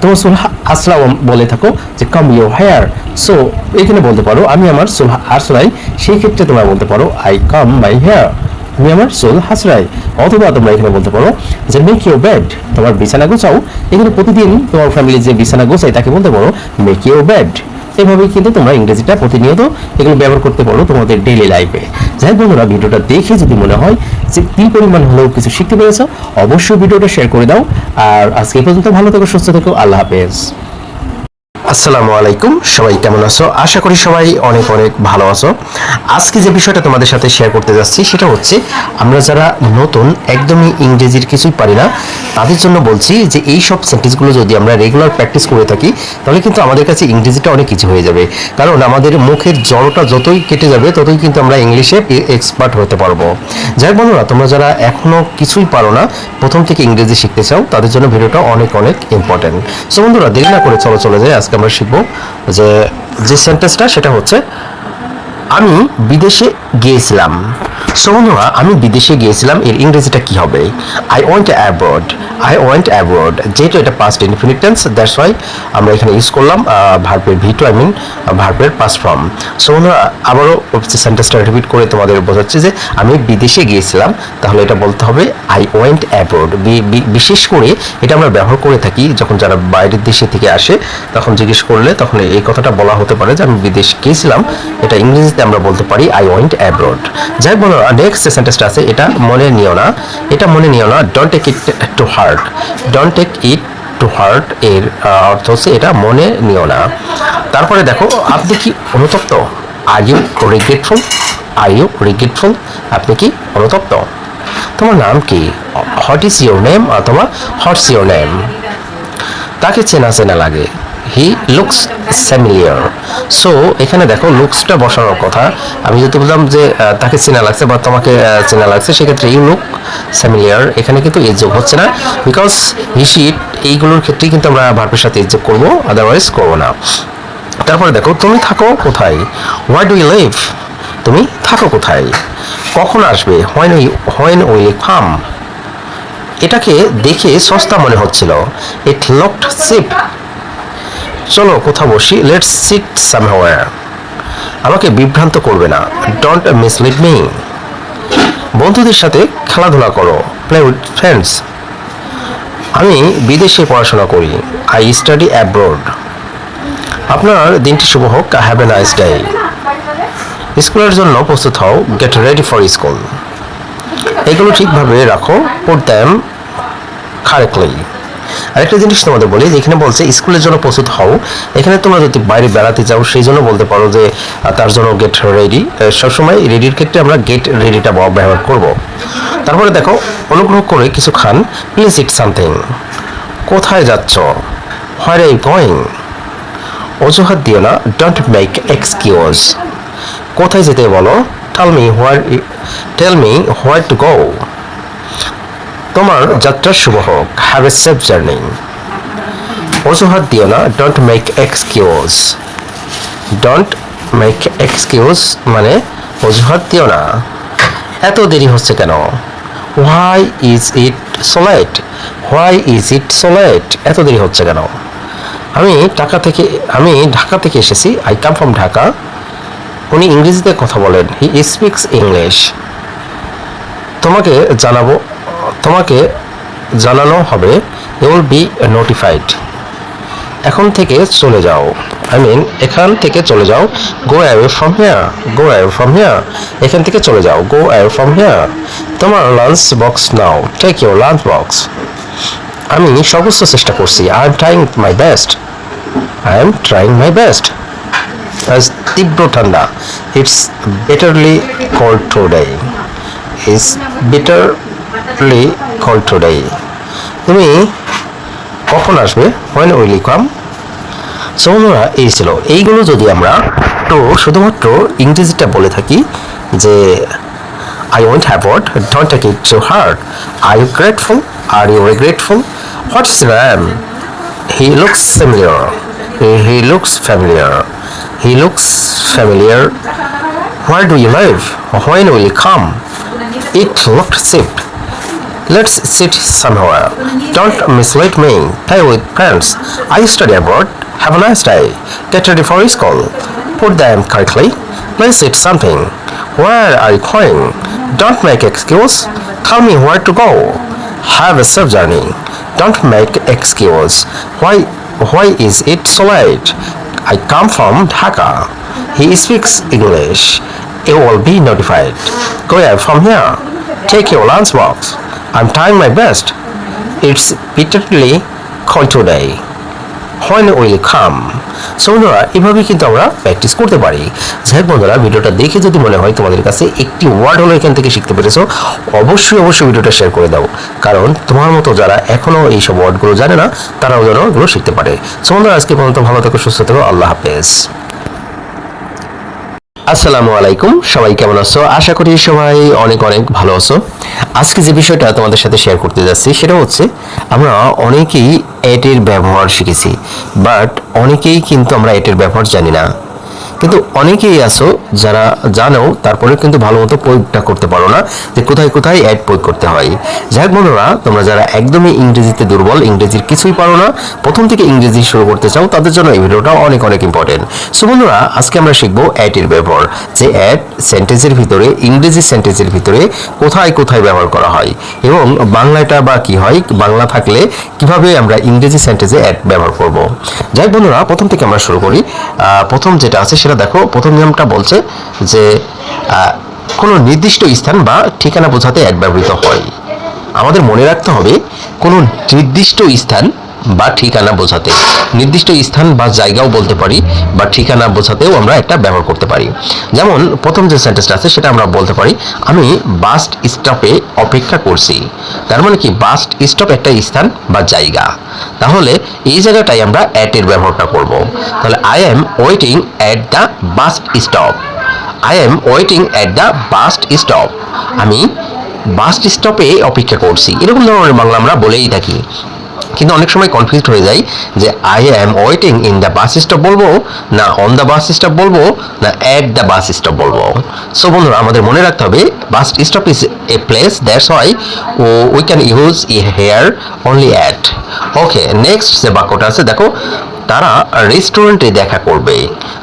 তোমার চুল আঁচড়াও বলে থাকো যে কাম ইউর হেয়ার, সো এখানে বলতে পারো আমি আমার চুল আঁচড়াই, সেই ক্ষেত্রে তোমরা বলতে পারো আই কাম মাই হেয়ার, আমি আমার চুল আঁচড়াই। অথবা তোমরা এখানে বলতে পারো যে মেক ইউর বেড, তোমার বিছানা গোছাও, এখানে প্রতিদিন তোমার ফ্যামিলির যে বিছানা গোছাই তাকে বলতে পারো মেক ইউর বেড। এভাবেই কিন্তু তোমরা ইংরেজিটা প্রতিনিয়ত এগুলো ব্যবহার করতে পারো তোমাদের ডেইলি লাইফে। যাই বন্ধুরা, ভিডিওটা দেখে যদি মনে হয় যে কি পরিমাণ হলেও কিছু শিখতে পেরেছো, অবশ্যই ভিডিওটা শেয়ার করে দাও। আর আজকে এই পর্যন্ত, ভালো থেকো, সুস্থ থেকো, আল্লাহ হাফেজ। আসসালামু আলাইকুম, সবাই কেমন আছো? আশা করি সবাই অনেক অনেক ভালো আছো। আজকে যে বিষয়টা তোমাদের সাথে শেয়ার করতে যাচ্ছি সেটা হচ্ছে আমরা যারা নতুন, একদমই ইংরেজির কিছুই পারি না, তাদের জন্য বলছি যে এই সব সেন্টেন্সগুলো যদি আমরা রেগুলার প্র্যাকটিস করে থাকি তাহলে কিন্তু আমাদের কাছে ইংরেজিটা অনেক কিছু হয়ে যাবে। কারণ আমাদের মুখের জড়টা যতই কেটে যাবে ততই কিন্তু আমরা ইংলিশে এক্সপার্ট হতে পারবো। যাই বন্ধুরা, তোমরা যারা এখনো কিছুই পারো না, প্রথম থেকে ইংরেজি শিখতে চাও, তাদের জন্য ভিডিওটা অনেক অনেক ইম্পর্টেন্ট। সো বন্ধুরা, দেরি না করে চলে যায় আজকে আমরা শিখবো যে সেন্টেন্সটা সেটা হচ্ছে আমি বিদেশে গিয়েছিলাম। সো বন্ধুরা, আমি বিদেশে গিয়েছিলাম এর ইংরেজিটা কি হবে? I went abroad. I went abroad, যেহেতু এটা past infinite tense, that's why আমরা এখানে ইউজ করলাম ভার্বের ভি টু, ভার্বের পাস্ট ফর্ম। সো বন্ধুরা, আবারও সেন্টেন্সটা রিপিট করে তোমাদের বোঝাচ্ছি যে আমি বিদেশে গিয়েছিলাম, তাহলে এটা বলতে হবে আই ওয়েন্ট অ্যাব্রড। বিশেষ করে এটা আমরা ব্যবহার করে থাকি যখন যারা বাইরের দেশে থেকে আসে, তখন জিজ্ঞেস করলে তখন এই কথাটা বলা হতে পারে যে আমি বিদেশে গিয়েছিলাম। এটা ইংরেজিতে আমরা বলতে পারি আই ওয়েন্ট অ্যাব্রড। যাই বলো, নেক্সট সেন্টেন্সটা আছে, এটা মনে নিও না, এটা মনে নিও না, don't take it to heart. Don't take it to heart এর অর্থ হচ্ছে এটা মনে নিও না। তারপরে দেখো, আপনি কি অনুতপ্ত? Are you regretful? Are you regretful, আপনি কি অনুতপ্ত? তোমার নাম কি? হোয়াট ইজ ইউর নেম অথবা হোয়াটস ইউর নেম। তাকে চেনা চেনা লাগে, হি লুকস ফ্যামিলিয়ার। সো এখানে দেখো লুকসটা বসানোর কথা। আমি যদি বললাম যে তাকে চেনা লাগছে বা তোমাকে চেনা লাগছে, সেক্ষেত্রে ইউ লুক ফ্যামিলিয়ার, এখানে কিন্তু এই যোগ হচ্ছে না, বিকজ হি সি ইট এইগুলোর ক্ষেত্রেই কিন্তু আমরা ভার্বের সাথে এই যোগ করবো, আদারওয়াইজ করবো না। তারপরে দেখো, তুমি থাকো কোথায়? Where do you live? তুমি থাকো কোথায়? কখন আসবে? When will you come? এটাকে দেখে সস্তা মনে হচ্ছিল, ইট লুকড চিপ। চলো কোথাও বসি, লেটস সিট সামহাওয়্যার। আমাকে বিভ্রান্ত করবে না, ডোন্ট মিসলিড মি। বন্ধুদের সাথে খেলাধুলা করো, প্লে উইথ ফ্রেন্ডস। আমি বিদেশে পড়াশোনা করি, আই স্টাডি অ্যাব্রড। আপনার দিনটি শুভ হোক, হ্যাভ এ নাইস ডে। স্কুলের জন্য প্রস্তুত হও, গেট রেডি ফর স্কুল। এগুলো ঠিকভাবে রাখো, পুট দ্যাম কারেক্টলি। আরেকটা জিনিস তোমাদের বলি, এখানে বলছে স্কুলের জন্য প্রস্তুত হও, এখানে তোমরা যদি বাইরে বেড়াতে যাও সেই জন্য বলতে পারো যে তার জন্য গেট রেডি। সবসময় রেডির ক্ষেত্রে আমরা গেট রেডিটা ব্যবহার করব। তারপরে দেখো, অনুগ্রহ করে কিছু খান, প্লিজ ইট সামথিং। কোথায় যাচ্ছ? হোয়ার আর ইউ গোয়িং? অজুহাত দিও না, ডোন্ট মেক এক্সকিউজ। কোথায় যেতে বলো, tell me where to go. তোমার যাত্রা শুভ হোক, হ্যাভ এ সেফ জার্নি। অজুহাত দিও না, don't make excuse. Don't make excuse মানে অজুহাত দিও না। এত দেরি হচ্ছে কেন? Why is it so late? Why is it so late, এত দেরি হচ্ছে কেন? আমি ঢাকা থেকে এসেছি, আই কাম ফ্রম ঢাকা। উনি ইংরেজিতে কথা বলেন, হি স্পিক্স ইংলিশ। তোমাকে জানানো হবে, ইউ উইল বি নোটিফাইড। এখন থেকে চলে যাও, এখান থেকে চলে যাও, go away from here. Go away from here, এখান থেকে চলে যাও, গো অ্যাওয়ে ফ্রম হিয়ার। তোমার লাঞ্চ বক্স নাও, টেক ইউর লাঞ্চ বক্স। আমি সর্বোচ্চ চেষ্টা করছি, I am trying my best. I am trying my best. আজ তীব্র ঠান্ডা, it's bitterly cold today. It's bitterly cold today. তুমি কখন আসবে? When will you come? So বন্ধুরা, এই ছিল। এইগুলো যদি আমরা তো শুধুমাত্র ইংরেজিটা বলে থাকি যে I won't have what? Don't take it too hard. Are you grateful? Are you regretful? What's your name? He looks familiar. He looks familiar. He looks familiar. Where do you live? When will you come? It looked cheap. Let's sit somewhere. Don't mislead me. Play with friends. I study abroad. Have a nice day. Get ready for school. Put them correctly. Let's eat something. Where are you going? Don't make excuse. Tell me where to go. Have a safe journey. Don't make excuse. Why is it so late? I come from Dhaka. He speaks English. You will be notified. Go ahead from here. Take your lunch box. I'm trying my best. It's bitterly cold today. When will you come? So বন্ধুরা, এভাবে কিন্তু আমরা practice করতে পারি। যাই বন্ধুরা, ভিডিওটা দেখে যদি মনে হয় তোমাদের কাছে একটি ওয়ার্ড হলো এখান থেকে শিখতে পেরেছো, অবশ্যই ভিডিওটা শেয়ার করে দাও, কারণ তোমার মতো যারা এখনো এইসব ওয়ার্ডগুলো জানে না তারাও যেন এগুলো শিখতে পারে। সো বন্ধুরা, আজকে পর্যন্ত ভালো থেকো, সুস্থ থেকো, আল্লাহ হাফেজ। আসসালামু আলাইকুম, সবাই কেমন আছো? আশা করি সবাই অনেক অনেক ভালো আছো। আজকে যে বিষয়টা তোমাদের সাথে শেয়ার করতে যাচ্ছি সেটা হচ্ছে, আমরা অনেকেই এটের ব্যবহার শিখেছি, বাট অনেকেই কিন্তু আমরা এটের ব্যবহার জানি না। কিন্তু অনেকেই আছো যারা জানো তারপরে কিন্তু ভালো মতো প্রয়োগটা করতে পারো না যে কোথায় কোথায় অ্যাড প্রয়োগ করতে হয়। যাই হোক বন্ধুরা, তোমরা যারা একদমই ইংরেজিতে দুর্বল, ইংরেজির কিছুই পারো না, প্রথম থেকে ইংরেজি শুরু করতে চাও, তাদের জন্য এই ভিডিওটা অনেক অনেক ইম্পর্টেন্ট। সো বন্ধুরা, আজকে আমরা শিখবো অ্যাড এর ব্যবহার, যে অ্যাড সেন্টেন্সের ভিতরে, ইংরেজি সেন্টেন্সের ভিতরে কোথায় কোথায় ব্যবহার করা হয় এবং বাংলাটা বা কি হয়, বাংলা থাকলে কিভাবে আমরা ইংরেজি সেন্টেন্সে অ্যাড ব্যবহার করব। যাই হোক বন্ধুরা, প্রথম থেকে আমরা শুরু করি। প্রথম যেটা আছে সেটা দেখো। প্রথম নিয়মটা বলছে যে কোনো নির্দিষ্ট স্থান বা ঠিকানা বোঝাতে অ্যাড ব্যবহৃত হয়। আমাদের মনে রাখতে হবে কোনো নির্দিষ্ট স্থান বা ঠিকানা বোঝাতে, নির্দিষ্ট স্থান বা জায়গাও বলতে পারি, বা ঠিকানা বোঝাতেও আমরা একটা ব্যবহার করতে পারি। যেমন প্রথম যে সেন্টেন্সটা আছে সেটা আমরা বলতে পারি, আমি বাস স্টপে অপেক্ষা করছি। তার মানে কি, বাস স্টপ একটা স্থান বা জায়গা, তাহলে এই জায়গাটাই আমরা অ্যাট এর ব্যবহারটা করব। তাহলে I am waiting at the bus stop. I am waiting at the bus stop, আমি বাস স্টপে অপেক্ষা করছি। এরকম ধরনের বাংলা আমরা বলেই থাকি, কিন্তু অনেক সময় কনফিউজড হয়ে যায় যে I am waiting in the bus stop বলবো, না অন দ্য বাস স্টপ বলবো, না অ্যাট দ্য বাস স্টপ বলবো। সো বন্ধুরা, আমাদের মনে রাখতে হবে bus stop is a place, that's why we can use here only at. Okay, next যে বাক্যটা আছে দেখো, তারা রেস্টুরেন্টে দেখা করবে।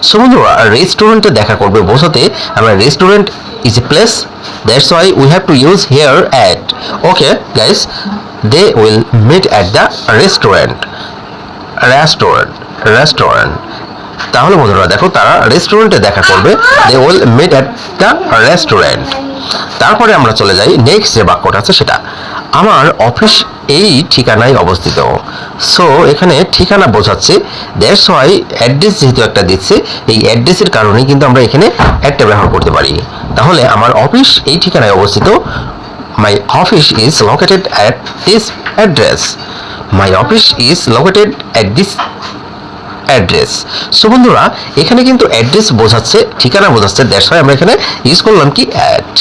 সো বন্ধুরা, রেস্টুরেন্টে দেখা করবে বোঝাতে আমরা restaurant is a place, that's why we have to use here at. Okay guys, they will meet at the restaurant. তাহলে বন্ধুরা দেখো, তারা রেস্টুরেন্টে দেখা করবে, they will meet at the restaurant। তারপরে আমরা চলে যাই নেক্সট যে বাক্যটা আছে সেটা, আমার অফিস এই ঠিকানায় অবস্থিত। সো এখানে ঠিকানা বোঝাচ্ছে, দ্যাটস ওয়াই অ্যাড্রেস যেহেতু একটা দিচ্ছে, এই অ্যাড্রেসের কারণে কিন্তু আমরা এখানে একটা ব্যবহার করতে পারি। তাহলে আমার অফিস এই ঠিকানায় অবস্থিত, my office is located at this address. My office is located at this address. So বন্ধুরা, এখানে কিন্তু অ্যাড্রেস বোঝাচ্ছে, ঠিকানা বোঝাচ্ছে, দ্যাটস ওয়াই আমরা এখানে ইউজ করলাম কি অ্যাট।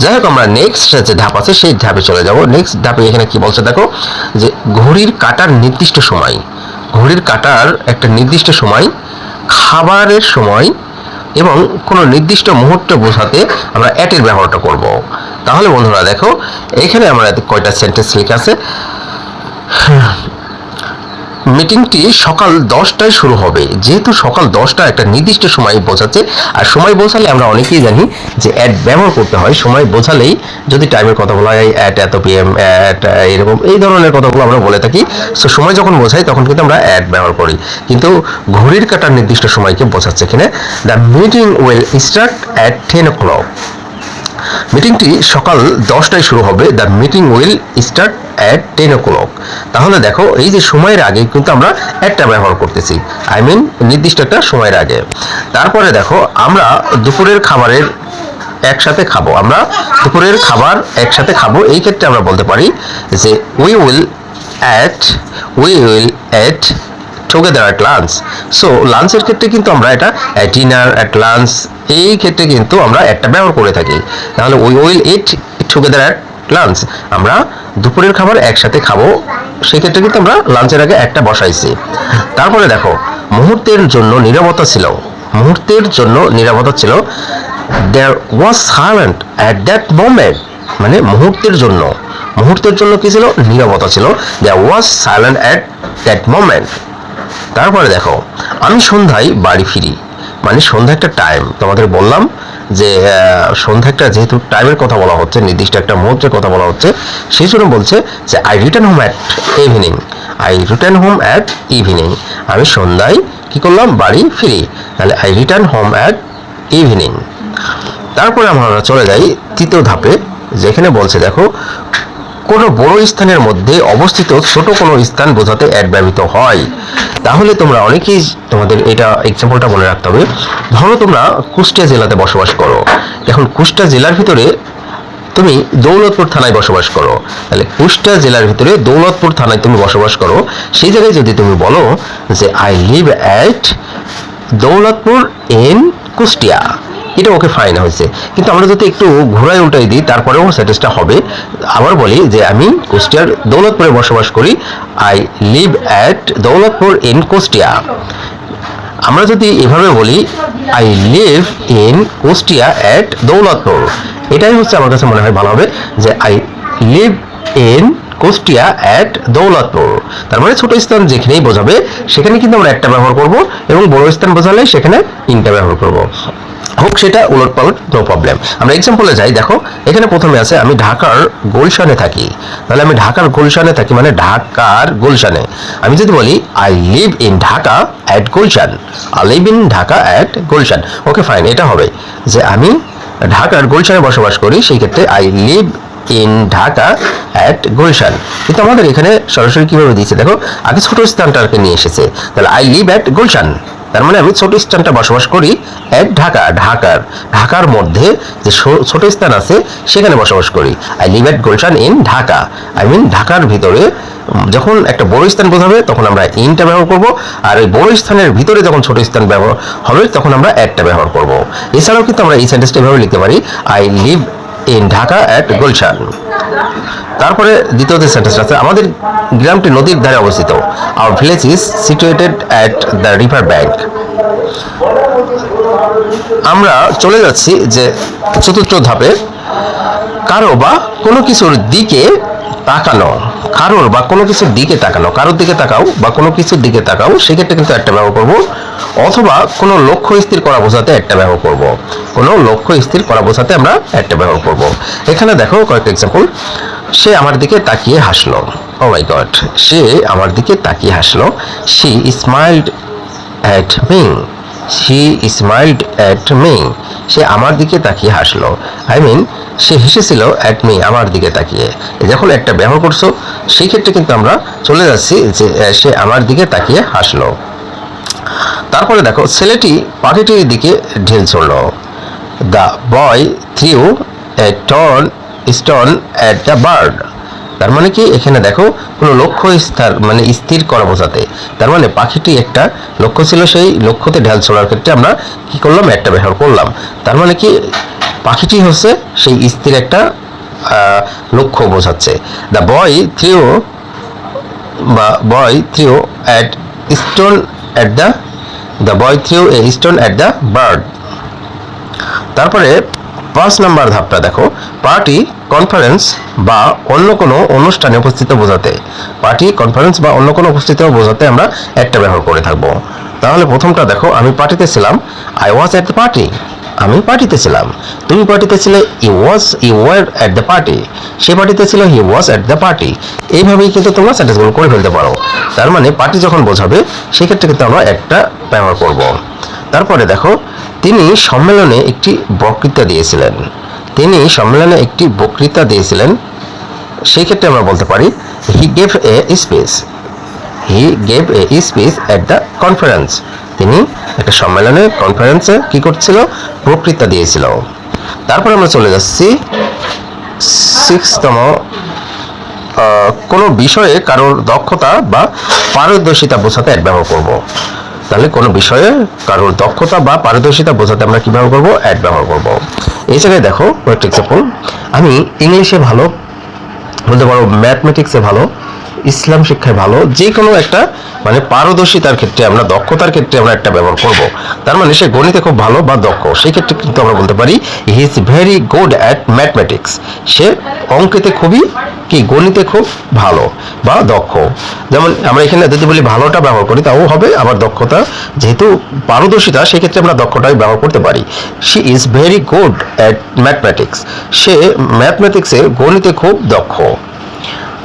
যাই হোক, আমরা নেক্সট যে ধাপ আছে সেই ধাপে চলে যাব। নেক্সট ধাপে এখানে কি বলছে দেখো, যে ঘড়ির কাঁটার নির্দিষ্ট সময়, ঘড়ির কাঁটার একটা নির্দিষ্ট সময়, খাবারের সময় এবং কোনো নির্দিষ্ট মুহূর্ত বোঝাতে আমরা অ্যাটের ব্যবহারটা করব। তাহলে বন্ধুরা দেখো, এখানে আমরা কয়টা সেন্টেন্স লেখা আছে। মিটিংটি সকাল 10টায় শুরু হবে, যেহেতু সকাল 10টা একটা নির্দিষ্ট সময় বোঝাচ্ছে, আর সময় বোঝালে আমরা অনেকেই জানি যে অ্যাট ব্যবহার করতে হয়। সময় বোঝালেই যদি টাইমের কথা বলা হয়, অ্যাট এত পিএম, অ্যাট এরকম এই ধরনের কথাগুলো আমরা বলে থাকি। সো সময় যখন বোঝাই তখন কিন্তু আমরা অ্যাট ব্যবহার করি, কিন্তু ঘড়ির কাঁটার নির্দিষ্ট সময়কে বোঝাচ্ছে এখানে। The meeting will start at 10 o'clock। মিটিংটি সকাল 10টায় শুরু হবে, the meeting will start at 10 o'clock। তাহলে দেখো, এই যে সময়ের আগে কিন্তু আমরা একটা ব্যবহার করতেছি, আই মিন নির্দিষ্ট একটা সময়ের আগে। তারপরে দেখো, আমরা দুপুরের খাবারের একসাথে খাবো, আমরা দুপুরের খাবার একসাথে খাবো, এই ক্ষেত্রে আমরা বলতে পারি যে we will at together at lunch. So লাঞ্চের ক্ষেত্রে কিন্তু আমরা এটা ডিনার, অ্যাট লাঞ্চ, এই ক্ষেত্রে কিন্তু আমরা একটা ব্যবহার করে থাকি। তাহলে we will it together at lunch, আমরা দুপুরের খাবার একসাথে খাবো, সেক্ষেত্রে কিন্তু আমরা লাঞ্চের আগে একটা বসাইছি। তারপরে দেখো, মুহূর্তের জন্য নীরবতা ছিল, মুহূর্তের জন্য নীরবতা ছিল, there was silent at that moment। মানে মুহূর্তের জন্য কি ছিল, নীরবতা ছিল, there was silent at that moment। তারপরে দেখো, আমি সন্ধ্যায় বাড়ি ফিরি, মানে সন্ধ্যা একটা টাইম, তোমাদের বললাম যে সন্ধ্যা একটা যেহেতু টাইমের কথা বলা হচ্ছে, নির্দিষ্ট একটা মুহূর্তের কথা বলা হচ্ছে, সেই জন্য বলছে যে I return home at evening. I return home at evening, আমি সন্ধ্যায় কি করলাম, বাড়ি ফিরি। তাহলে I return home at evening. তারপরে আমরা চলে যাই তৃতীয় ধাপে, যেখানে বলছে দেখো, কোনো বড় স্থানের মধ্যে অবস্থিত ছোট কোনো স্থান বোঝাতে অ্যাড ব্যবহৃত হয়। তাহলে তোমরা অনেকেই তোমাদের এটা এক্সাম্পলটা মনে রাখতে হবে। ধরো তোমরা কুষ্টিয়া জেলাতে বসবাস করো, এখন কুষ্টিয়া জেলার ভিতরে তুমি দৌলতপুর থানায় বসবাস করো, তাহলে কুষ্টিয়া জেলার ভিতরে দৌলতপুর থানায় তুমি বসবাস করো, সেই জায়গায় যদি তুমি বলো যে I live at Daulatpur in Kushtia, এটা ওকে ফাইন হয়েছে। কিন্তু আমরা যদি একটু ঘোরায় উল্টাই দিই, তারপরেও সেন্টেন্সটা হবে। আবার বলি যে আমি কুষ্টিয়ার দৌলতপুরে বসবাস করি, I live at Daulatpur in Kushtia. আমরা যদি এভাবে বলি I live in Kushtia at Daulatpur, এটাই হচ্ছে আমার কাছে মনে হয় ভালো হবে যে I live in Kushtia at Daulatpur. তার মানে ছোট স্থান যেখানেই বোঝাবে সেখানে কিন্তু আমরা একটা ব্যবহার করব, এবং বড় স্থান বোঝালে সেখানে তিনটা ব্যবহার করব, হোক সেটা উলট পালট, নো প্রবলেম। আমরা এক্সাম্পলে যাই, দেখো এখানে প্রথমে আছে আমি ঢাকার গুলশানে থাকি, তাহলে আমি ঢাকার গুলশানে থাকি মানে ঢাকার গুলশানে। আমি যদি বলি I live in Dhaka at Gulshan, I live in Dhaka at Gulshan, okay fine, এটা হবে যে আমি ঢাকার গুলশানে বসবাস করি, সেই ক্ষেত্রে I live in Dhaka at Gulshan. কিন্তু আমাদের এখানে সরাসরি কিভাবে দিয়েছে দেখো, আগে ছোট স্থানটাকে নিয়ে এসেছে, তাহলে আই লিভ অ্যাট গুলশান, তার মানে আমি ছোট স্থানটা বসবাস করি অ্যাট ঢাকা, ঢাকার মধ্যে যে ছোট স্থান আছে সেখানে বসবাস করি। I live at Gulshan in Dhaka, I mean ঢাকার ভিতরে। যখন একটা বড় স্থান বোঝাবে তখন আমরা ইনটা ব্যবহার করব, আর ওই বড় স্থানের ভিতরে যখন ছোট স্থান ব্যবহার হবে তখন আমরা অ্যাটটা ব্যবহার করব। এছাড়াও কিন্তু আমরা এই সেন্টেন্সটা এভাবে লিখতে পারি I live in Dhaka at Gulshan. তারপরে দ্বিতীয় যে সেন্টেন্স আছে, আমাদের গ্রামটি নদীর ধারে অবস্থিত, our village is situated at the river bank. আমরা চলে যাচ্ছি যে চতুর্থ ধাপে, কারো বা কোনো কিছুর দিকে তাকানো, কারোর বা কোনো কিছুর দিকে তাকানো, কারোর দিকে তাকাও বা কোনো কিছুর দিকে তাকাও, সেক্ষেত্রে কিন্তু একটা ব্যবহার করব, অথবা কোনো লক্ষ্য স্থির করা বোঝাতে একটা ব্যবহার করব, কোনো লক্ষ্য স্থির করা বোঝাতে আমরা একটা ব্যবহার করব। এখানে দেখো কয়েকটা এক্সাম্পল, সে আমার দিকে তাকিয়ে হাসলো, ও মাই গড, সে আমার দিকে তাকিয়ে হাসলো, she smiled at me, she smiled at me, সে আমার দিকে তাকিয়ে হাসলো, আই মিন সে হেসেছিল অ্যাট মি, আমার দিকে তাকিয়ে। যখন একটা ব্যবহার করছো সেই ক্ষেত্রে কিন্তু আমরা চলে যাচ্ছি যে সে আমার দিকে তাকিয়ে হাসলো। তারপরে দেখো ছেলেটি পাখিটির দিকে ঢিল ছুড়ল, the boy threw a stone at the bird. তার মানে কি, এখানে দেখো কোনো লক্ষ্য মানে স্থির করা বোঝাতে, তার মানে পাখিটি একটা লক্ষ্য ছিল, সেই লক্ষ্যতে ঢাল ছোড়ার ক্ষেত্রে আমরা কি করলাম, একটা ব্যবহার করলাম। তার মানে কি, পাখিটি হচ্ছে সেই স্থির একটা লক্ষ্য বোঝাচ্ছে। The boy threw at stone at the boy threw a stone at the bird. তারপরে 5 নম্বর ধাপটা দেখো, পার্টি কনফারেন্স বা অন্য কোনো অনুষ্ঠানে উপস্থিত বোঝাতে, পার্টি কনফারেন্স বা অন্য কোনো উপস্থিত বোঝাতে আমরা একটা ব্যবহার করে থাকবো। তাহলে প্রথমটা দেখো, আমি পার্টিতে ছিলাম, I was at the party, আমি পার্টিতে ছিলাম। তুমি পার্টিতে ছিলে, you were at the party, সে পার্টিতে ছিল, he was at the party. এইভাবেই কিন্তু তোমরা সেন্টেন্সগুলো করে ফেলতে পারো। তার মানে পার্টি যখন বোঝাবে সেক্ষেত্রে কিন্তু আমরা একটা ব্যবহার করব। তারপরে দেখো, তিনি সম্মেলনে একটি বক্তৃতা দিয়েছিলেন, তিনি সম্মেলনে একটি বক্তৃতা দিয়েছিলেন, সেই ক্ষেত্রে আমরা বলতে পারি he gave a speech, he gave a speech at the conference, তিনি একটা সম্মেলনে কনফারেন্সে কি করছিল, বক্তৃতা দিয়েছিল। তারপর আমরা চলে যাচ্ছি 6তম, কোনো বিষয়ে কারোর দক্ষতা বা পারদর্শিতা বোঝাতে অ্যাড ব্যবহার করব। তাহলে কোনো বিষয়ে কারোর দক্ষতা বা পারদর্শিতা বোঝাতে আমরা কি ব্যবহার করব, অ্যাড ব্যবহার করব। এই জায়গায় দেখো কয়েকটা এক্সাম্পল, আমি ইংলিশে ভালো, বলতে পারো ম্যাথমেটিক্সে ভালো, ইসলাম শিক্ষায় ভালো, যে কোনো একটা মানে পারদর্শিতার ক্ষেত্রে আমরা, দক্ষতার ক্ষেত্রে আমরা একটা ব্যবহার করব। তার মানে সে গণিতে খুব ভালো বা দক্ষ, সেই ক্ষেত্রে কিন্তু আমরা বলতে পারি he is very good at mathematics, সে অঙ্কেতে খুবই কি, গণিতে খুব ভালো বা দক্ষ। যেমন আমরা এখানে যদি বলি ভালোটা ব্যবহার করি তাও হবে, আবার দক্ষতা যেহেতু পারদর্শিতা সেক্ষেত্রে আমরা দক্ষটাই ব্যবহার করতে পারি। She is very good at mathematics, সে ম্যাথমেটিক্সে গণিতে খুব দক্ষ।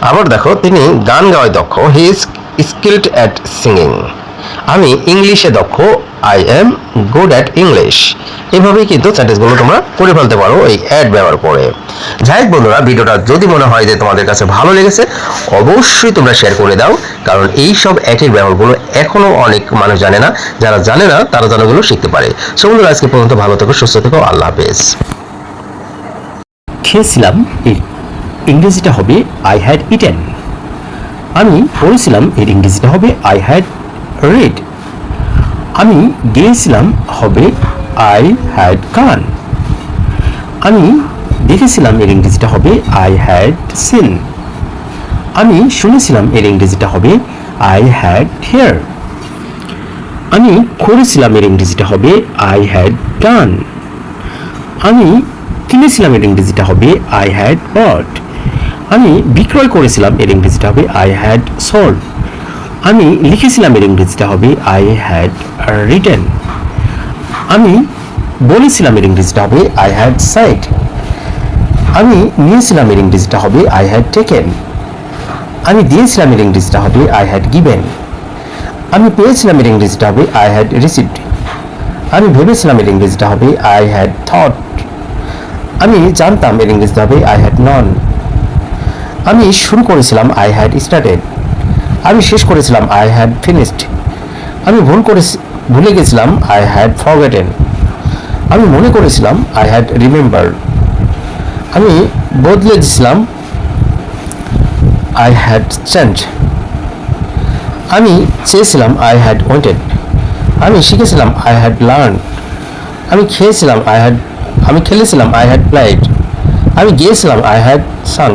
আবার দেখো, তিনি গান গাওয়ায় দক্ষ, he is skilled at singing, আমি ইংলিশে দক্ষ, I am good at English. এভাবেই কিন্তু সেন্টেন্সগুলো তোমরা করে ফেলতে পারো এই অ্যাড ব্যবহার করে। যাই হোক বন্ধুরা, ভিডিওটা যদি মনে হয় যে তোমাদের কাছে ভালো লেগেছে, অবশ্যই তোমরা শেয়ার করে দাও, কারণ এই সব অ্যাডের ব্যবহারগুলো এখনো অনেক মানুষ জানে না, যারা জানে না তারা জানাগুলো শিখতে পারে। সো বন্ধুরা, আজকে পর্যন্ত ভালো থেকো, সুস্থ থেকো, আল্লাহ হাফেজ। খেয়েছিলাম, ইংরেজিটা হবে আই হ্যাড ইটেন। আমি পড়েছিলাম, এর ইংরেজিটা হবে আই হ্যাড রেড। আমি গিয়েছিলাম হবে আই হ্যাড গান। আমি দেখেছিলাম, এর ইংরেজিটা হবে আই হ্যাড সিন। আমি শুনেছিলাম, এর ইংরেজিটা হবে আই হ্যাড হেয়ার। আমি করেছিলাম এর ইংরেজিটা হবে আই হ্যাড ডান। আমি কিনেছিলাম এর ইংরেজিটা হবে আই হ্যাড বট। আমি বিক্রয় করেছিলাম এর ইংরেজিটা হবে আই হ্যাড সোল্ড। আমি লিখেছিলাম এর ইংরেজিটা হবে আই হ্যাড রিটেন। আমি বলেছিলাম এর ইংরেজিটা হবে আই হ্যাড সাইড। আমি নিয়েছিলাম এর ইংরেজিটা হবে আই হ্যাড টেকেন। আমি দিয়েছিলাম এর ইংরেজিটা হবে আই হ্যাড গিভেন। আমি পেয়েছিলাম এর ইংরেজিটা হবে আই হ্যাড রিসিভড। আমি ভেবেছিলাম এর ইংরেজিটা হবে আই হ্যাড থট। আমি জানতাম এর ইংরেজিটা হবে আই হ্যাড নন। আমি শুরু করেছিলাম আই হ্যাড স্টার্টেড। আমি শেষ করেছিলাম আই হ্যাড ফিনিশড। আমি ভুলে গেছিলাম আই হ্যাড ফরগেটেন। আমি মনে করেছিলাম আই হ্যাড রিমেম্বার্ড। আমি বদলে দিয়েছিলাম আই হ্যাড চেঞ্জ। আমি চেয়েছিলাম আই হ্যাড ওয়ান্টেড। আমি শিখেছিলাম আই হ্যাড লার্ন। আমি খেয়েছিলাম আমি খেলেছিলাম আই হ্যাড প্লেড। আমি গিয়েছিলাম আই হ্যাড সাং।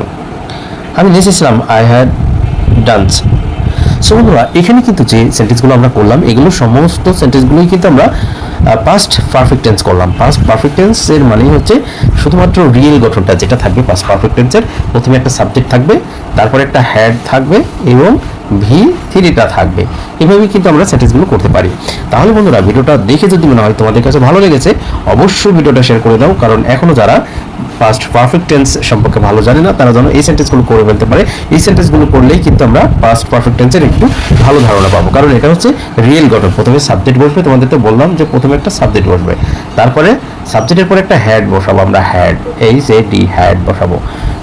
আমি নেচেছিলাম আই হ্যাড ডান্স। সো বন্ধুরা, এখানে কিন্তু যে সেন্টেন্সগুলো আমরা করলাম এগুলো সমস্ত সেন্টেন্সগুলোই কিন্তু আমরা পাস্ট পারফেক্ট টেন্স করলাম। পাস্ট পারফেক্ট টেন্সের মানেই হচ্ছে শুধুমাত্র রিয়েল গঠনটা যেটা থাকবে পাস্ট পারফেক্ট টেন্সের, প্রথমে একটা সাবজেক্ট থাকবে, তারপরে একটা হ্যাড থাকবে এবং ভি থ্রিটা থাকবে। এভাবেই কিন্তু আমরা সেন্টেন্সগুলো করতে পারি। তাহলে বন্ধুরা, ভিডিওটা দেখে যদি মনে হয় তোমাদের কাছে ভালো লেগেছে, অবশ্যই ভিডিওটা শেয়ার করে দাও, কারণ এখনো যারা পাস্ট পারফেক্ট টেন্স সম্পর্কে ভালো জানে না তারা যেন এই সেন্টেন্সগুলো করে ফেলতে পারে। এই সেন্টেন্সগুলো করলেই কিন্তু আমরা পাস্ট পারফেক্ট টেন্সের একটু ভালো ধারণা পাবো, কারণ এটা হচ্ছে রিয়েল গঠন। প্রথমে সাবজেক্ট বসবে, তোমাদের তো বললাম যে প্রথমে একটা সাবজেক্ট বসবে, তারপরে সাবজেক্টের পরে একটা হ্যাড বসাবো, আমরা হ্যাড হ্যাড বসাবো,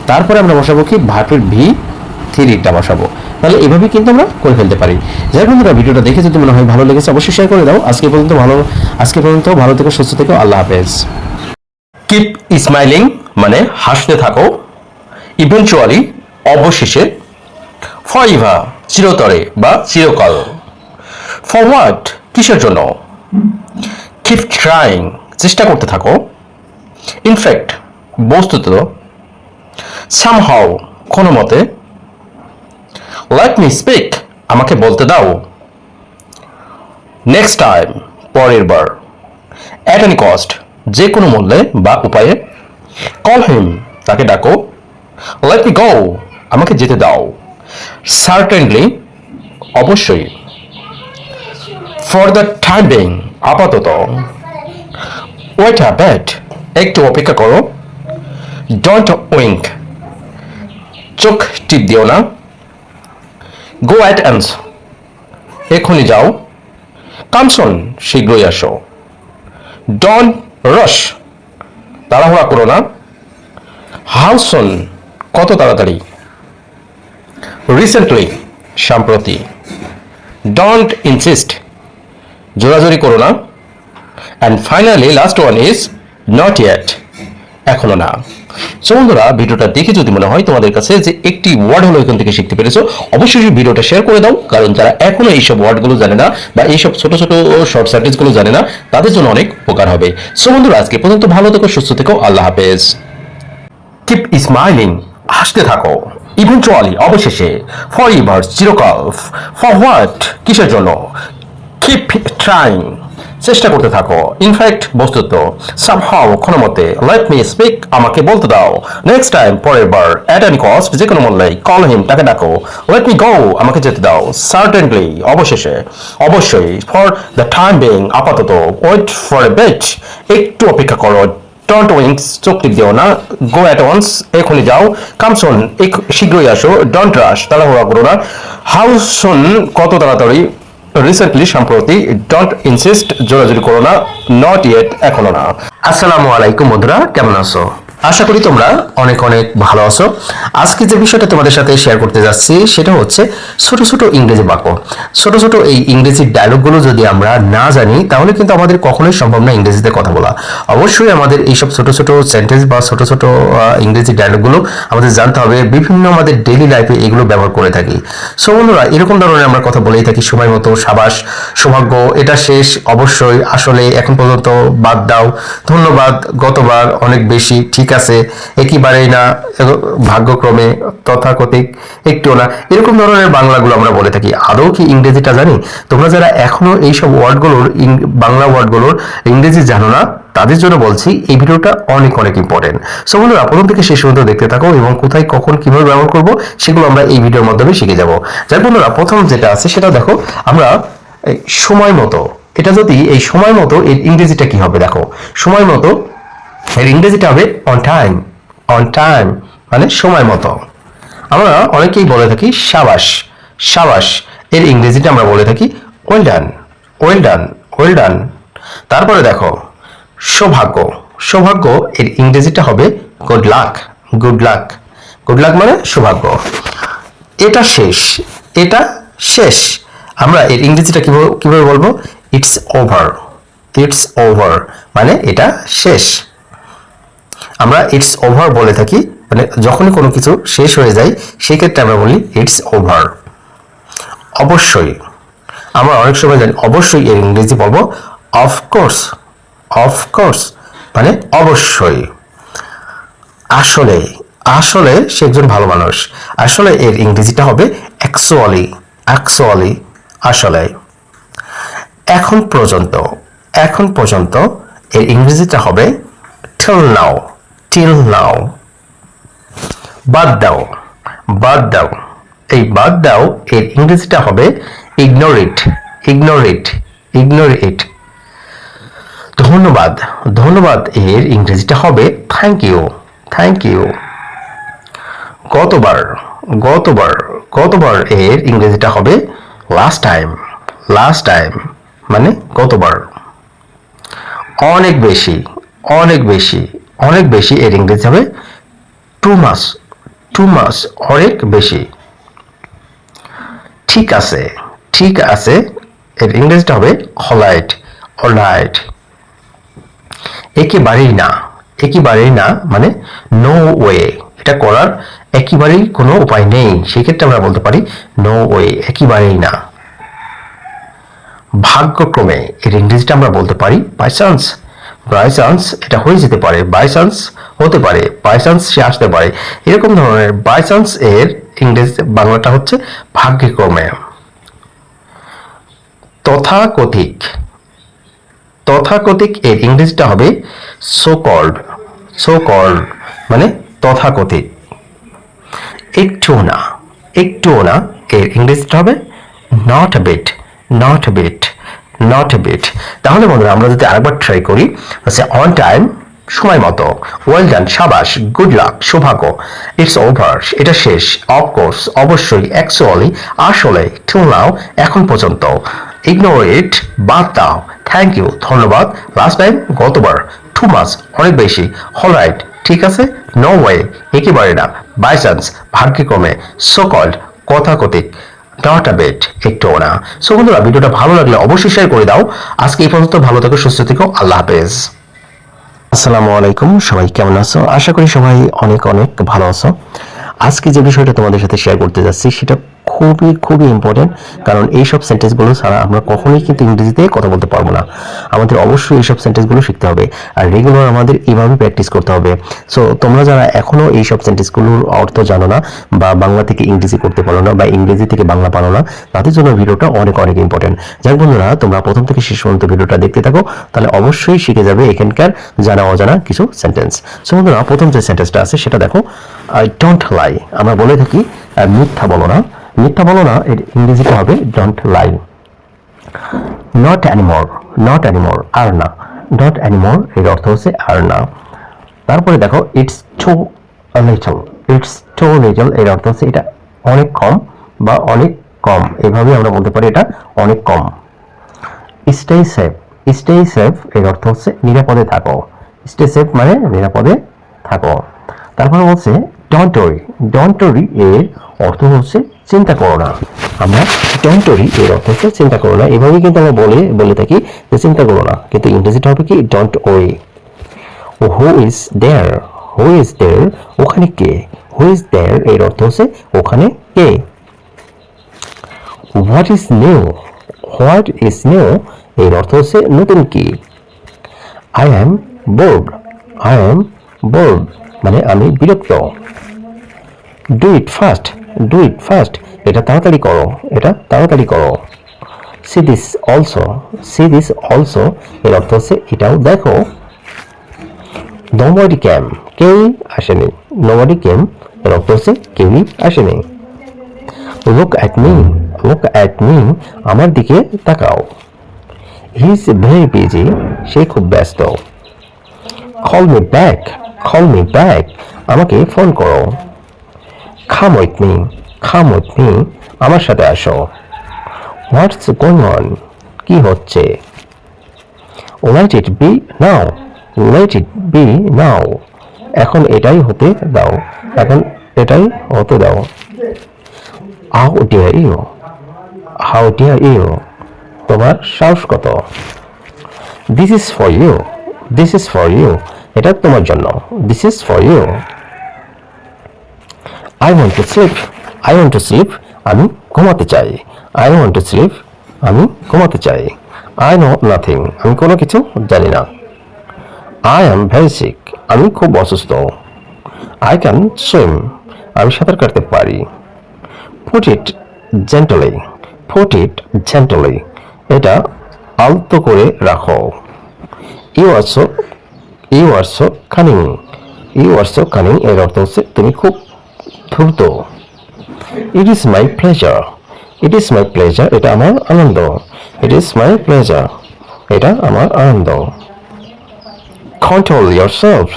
তারপরে আমরা বসাবো কি ভার্বের ভি থ্রিটা বসাবো। তাহলে এভাবেই কিন্তু আমরা করে ফেলতে পারি। যাই বন্ধুরা, ভিডিওটা দেখে যদি মনে হয় ভালো লেগেছে অবশ্যই শেয়ার করে দাও। আজকে পর্যন্ত ভালো থেকো, সুস্থ থেকো, আল্লাহ হাফেজ। কিপ স্মাইলিং মানে হাসতে থাকো। ইভেনচুয়ালি অবশেষে। ফরএভার চিরতরে বা চিরকাল। ফরওয়ার্ড কিসের জন্য। কিপ ট্রাইং চেষ্টা করতে থাকো। ইনফ্যাক্ট বস্তুত। সামহাউ কোনো মতে। লেট মি স্পিক আমাকে বলতে দাও। নেক্সট টাইম পরের বার। অ্যাট এনি কস্ট যে কোনো মূল্যে বা উপায়ে। কল হিম তাকে ডাকো। লেট মি গো আমাকে যেতে দাও। সার্টেনলি অবশ্যই। ফর দ্য টাইম বিং আপাতত। ওয়েট আ বিট একটু অপেক্ষা করো। ডোন্ট উইঙ্ক চোখ টিপ দিও না। গো অ্যাট অ্যান্স এখনই যাও। কামসন শীঘ্রই আসো। ডোন্ট রশ তাড়াহুড়া করো না। হাউ সুন কত তাড়াতাড়ি। রিসেন্টলি সম্প্রতি। ডোন্ট ইনসিস্ট জোরাজোরি করো না। And finally last one is not yet এখনো না। সো বন্ধুরা, ভিডিওটা দেখে যদি মনে হয় তোমাদের কাছে যে একটি ওয়ার্ড হলো এখান থেকে শিখতে পেরেছো, অবশ্যই ভিডিওটা শেয়ার করে দাও, কারণ যারা এখনো এইসব ওয়ার্ডগুলো জানে না বা এইসব ছোট ছোট শর্ট সেন্টেন্সগুলো জানে না তাদের জন্য অনেক উপকার হবে। সো বন্ধুরা, আজকে পর্যন্ত ভালো থেকো, সুস্থ থেকো, আল্লাহ হাফেজ। কিপ স্মাইলিং হাসতে থাকো। ইভেনচুয়ালি অবশেষে। ফরএভার চিরকাল। ফরওয়ার্ড কিসের জন্য। কিপ ট্রাইং চেষ্টা করতে থাকো। ইনফ্যাক্ট বস্তুত। সামহাউ কোনো মতে। লেট মি স্পিক আমাকে বলতে দাও। নেক্সট টাইম পরের বার। অ্যাট এনি কস্ট যে কোনো মূল্যে। কল হিম তাকে ডাকো। লেট মি গো আমাকে যেতে দাও। সার্টেনলি অবশেষে। অবশ্যই। ফর দ্য টাইম বিং আপাতত। ওয়েট ফর এ বিট একটু অপেক্ষা করো। ডোন্ট উইঙ্কস চোখ টিপ দিও না। গো অ্যাট ওয়ান্স এখনই যাও। কাম সুন শীঘ্রই আসো। ডোন্ট রাশ তাড়াহুড়া করো না। হাউ সুন কত তাড়াতাড়ি। রিসেন্টলি সম্প্রতি। ডোন্ট ইনসিস্ট জোরাজোরি করো না। নট ইয়েট এখনো না। আসসালামু আলাইকুম বন্ধুরা, কেমন আছো? আশা করি তোমরা অনেক অনেক ভালো আছো। আজকে যে বিষয়টা তোমাদের সাথে শেয়ার করতে যাচ্ছি সেটা হচ্ছে ছোট ছোট ইংরেজি বাক্য। ছোট ছোট এই ইংরেজি ডায়লগগুলো যদি আমরা না জানি তাহলে কিন্তু আমাদের কখনোই সম্ভব না ইংরেজিতে কথা বলা। অবশ্যই আমাদের এইসব ছোট ছোট সেন্টেন্স বা ছোট ছোট ইংরেজি ডায়লগগুলো আমাদের জানতে হবে। বিভিন্ন আমাদের ডেইলি লাইফে এগুলো ব্যবহার করে থাকি। সো বন্ধুরা, এরকম ধরনের আমরা কথা বলেই থাকি সময় মতো, সাবাস, সৌভাগ্য, এটা শেষ, অবশ্যই, আসলে, এখন পর্যন্ত, বাদ দাও, ধন্যবাদ, গতবার, অনেক বেশি, ঠিক আছে, একেবারেই না, ভাগ্যক্রমে, তথাকথিক, একটুও না, এরকম ধরনের বাংলাগুলো আমরা বলে থাকি। আদৌ কি ইংরেজিটা জানি? তোমরা যারা এখনো এইসব ওয়ার্ডগুলোর বাংলা ওয়ার্ডগুলোর ইংরেজি জানো না, তাদের জন্য বলছি এই ভিডিওটা অনেক অনেক ইম্পর্টেন্ট। সো বন্ধুরা, প্রথম থেকে শেষ পর্যন্ত দেখতে থাকো এবং কোথায় কখন কিভাবে ব্যবহার করব সেগুলো আমরা এই ভিডিওর মাধ্যমে শিখে যাব। যাই বন্ধুরা, প্রথম যেটা আছে সেটা দেখো, আমরা সময় মতো, এটা যদি এই সময় মতো এর ইংরেজিটা কি হবে দেখো। সময় মতো এর ইংরেজিটা হবে অন টাইম। অন টাইম মানে সময় মতো। আমরা অনেকেই বলে থাকি সাবাস। সাবাস এর ইংরেজিটা আমরা বলে থাকি well done. Well done, well done. তারপরে দেখো সৌভাগ্য। সৌভাগ্য এর ইংরেজিটা হবে good luck. Good luck. Good luck মানে সৌভাগ্য। এটা শেষ। এটা শেষ। আমরা এর ইংরেজিটা কিভাবে বলবো? It's over. ইটস ওভার মানে এটা শেষ। আমরা ইটস ওভার বলে থাকি, মানে যখনই কোনো কিছু শেষ হয়ে যায় সেই ক্ষেত্রে আমরা বলি ইটস ওভার। অবশ্যই, আমরা অনেক সময় জানি অবশ্যই এর ইংরেজি বলবো অফকোর্স। অফকোর্স মানে অবশ্যই। আসলে, আসলে সে একজন ভালো মানুষ। আসলে এর ইংরেজিটা হবে অ্যাকচুয়ালি। অ্যাকচুয়ালি আসলে। এখন পর্যন্ত। এখন পর্যন্ত এর ইংরেজিটা হবে till now। till now। বাদ দাও। বাদ দাও। এই বাদ দাও এর ইংরেজিটা হবে ignore it। ignore it। ignore it। ধন্যবাদ। ধন্যবাদ এর ইংরেজিটা হবে থ্যাংক ইউ। Thank you. গতবার। গতবার। গতবার এর ইংরেজিটা হবে লাস্ট টাইম। লাস্ট টাইম মানে গতবার। অনেক বেশি। অনেক বেশি। অনেক বেশি এর ইংরেজি হবে টু মাচ। টু মাচ অনেক বেশি। ঠিক আছে। ঠিক আছে এর ইংরেজিটা হবে অলরাইট। অলরাইট। একেবারেই না। একেবারেই না মানে নো ওয়ে। এটা করার একেবারেই কোনো উপায় নেই, সেক্ষেত্রে আমরা বলতে পারি নো ওয়ে। একেবারেই না। ভাগ্যক্রমে এর ইংরেজিটা আমরা বলতে পারি বাই চান্স। বাই চান্স এটা হয়ে যেতে পারে, বাই চান্স হতে পারে, বাই চান্স সে আসতে পারে, এরকম ধরনের বাই চান্স এর ইংরেজি বাংলাটা হচ্ছে ভাগ্যক্রমে। তথাকথিক। তথাকথিক এর ইংরেজিটা হবে সো কল্ড। সো কল্ড মানে তথাকথিক। একটু না। একটু না এর ইংরেজিটা হবে not a bit। Not a bit। Not a bit। তাহলে বন্ধুরা, আমরা যদি আরেকবার ট্রাই করি, হচ্ছে অন টাইম সময় মতো, ওয়েল ডান সাবাস, গুড লাক সৌভাগ্য, ইটস ওভার এটা শেষ, অফকোর্স অবশ্যই, অ্যাকচুয়ালি আসলে, till now এখন পর্যন্ত, ইগনোর ইট বাদ দাও, থ্যাংক ইউ ধন্যবাদ, লাস্ট টাইম গতবার, টু মাচ অনেক বেশি, অলরাইট ঠিক আছে, নো ওয়ে একেবারে না, বাই চান্স ভাগ্যক্রমে, সো কল্ড কথাকথিক, নট আ বেট একটুও না। সো বন্ধুরা, ভিডিওটা ভালো লাগলে অবশ্যই শেয়ার করে দাও। আজকে এই পর্যন্ত, ভালো থেকো, সুস্থ থেকো, আল্লাহ হাফেজ। আসসালামু আলাইকুম, সবাই কেমন আছো? আশা করি সবাই অনেক অনেক ভালো আছো। আজকে যে বিষয়টা তোমাদের সাথে শেয়ার করতে যাচ্ছি সেটা খুবই খুবই ইম্পর্টেন্ট, কারণ এইসব সেন্টেন্সগুলো ছাড়া আমরা কখনোই কিন্তু ইংরেজিতে কথা বলতে পারবো না। আমাদের অবশ্যই এইসব সেন্টেন্সগুলো শিখতে হবে আর রেগুলার আমাদের এইভাবে প্র্যাকটিস করতে হবে। সো তোমরা যারা এখনো এইসব সেন্টেন্সগুলোর অর্থ জানো না, বা বাংলা থেকে ইংরেজি করতে পারো না, বা ইংরেজি থেকে বাংলা পারো না, তাদের জন্য ভিডিওটা অনেক অনেক ইম্পর্টেন্ট। যাই বন্ধুরা, তোমরা প্রথম থেকে শেষ পর্যন্ত ভিডিওটা দেখতে থাকো, তাহলে অবশ্যই শিখে যাবে এখানকার জানা অজানা কিছু সেন্টেন্স। সো বন্ধুরা, প্রথম যে সেন্টেন্সটা আছে সেটা দেখো, আই ডোন্ট লাই। আমরা বলে থাকি মিথ্যা বলো না। মিথ্যা বলো না এর ইংরেজিতে হবে don't lie. Not anymore. Not anymore আর না। নট অ্যানিমোর এর অর্থ হচ্ছে আর না। তারপরে দেখো, it's too little. It's too little এর অর্থ হচ্ছে এটা অনেক কম বা অনেক কম, এভাবে আমরা বলতে পারি এটা অনেক কম। Stay safe. স্টে সেফ এর অর্থ হচ্ছে নিরাপদে থাকো। স্টে সেফ মানে নিরাপদে থাকো। তারপরে বলছে ডোন্ট ওয়ারি। ডোন্ট ওয়ারি এর অর্থ হচ্ছে চিন্তা করো না। আমরা ডোন্ট ওয়ারি এর অর্থ হচ্ছে চিন্তা করো না, এভাবেই কিন্তু আমরা বলে থাকি যে চিন্তা করো না, কিন্তু ইংরেজিটা হবে কি don't worry. Who is there. Who is there ওখানে কে। হু ইজ দেয়ার এর অর্থ হচ্ছে ওখানে কে। What is new. What is new এর অর্থ হচ্ছে নতুন কি। I am bored. I am bored মানে আমি বিরক্ত। Do it fast, do it fast, এটা তাড়াতাড়ি করো, এটা তাড়াতাড়ি করো। See this also, see this also, এর অর্থ হচ্ছে এটাও দেখো। নোবডি ক্যাম, কেউই আসেনি। নোবডি ক্যাম এর অর্থ হচ্ছে কেউই আসেনি। Look at me, look at me, আমার দিকে তাকাও। হি ইজ ভেরি বিজি, সে খুব ব্যস্ত। Call me back, call me back, আমাকে ফোন করো। Come with me, come with me, আমার সাথে আসো। হোয়াটস গোয়িং অন, কি হচ্ছে? Let it be now, let it be now, এখন এটাই হতে দাও, এখন এটাই হতে দাও। How dare you, how dare you, তোমার সাহস কত? This is for you, this is for you, এটা তোমার জন্য। This is for you. I want to sleep, I want to sleep, আমি ঘুমাতে চাই। আই ওয়ান্ট টু স্লিপ, আমি ঘুমাতে চাই। আই নো নাথিং, আমি কোনো কিছু জানি না। আই অ্যাম ভেরি সিক, আমি খুব অসুস্থ। আই ক্যান সুইম, আমি সাঁতার কাটতে পারি। Put it gently, put it gently, এটা আলতো করে রাখো। You are so, you are so cunning, you are so cunning, এর অর্থ হচ্ছে তুমি খুব ধূর্ত। It is my pleasure, it is my pleasure, এটা আমার আনন্দ। ইট ইজ মাই প্লেজার, এটা আমার আনন্দ। কন্ট্রোল ইয়োরসেলফ,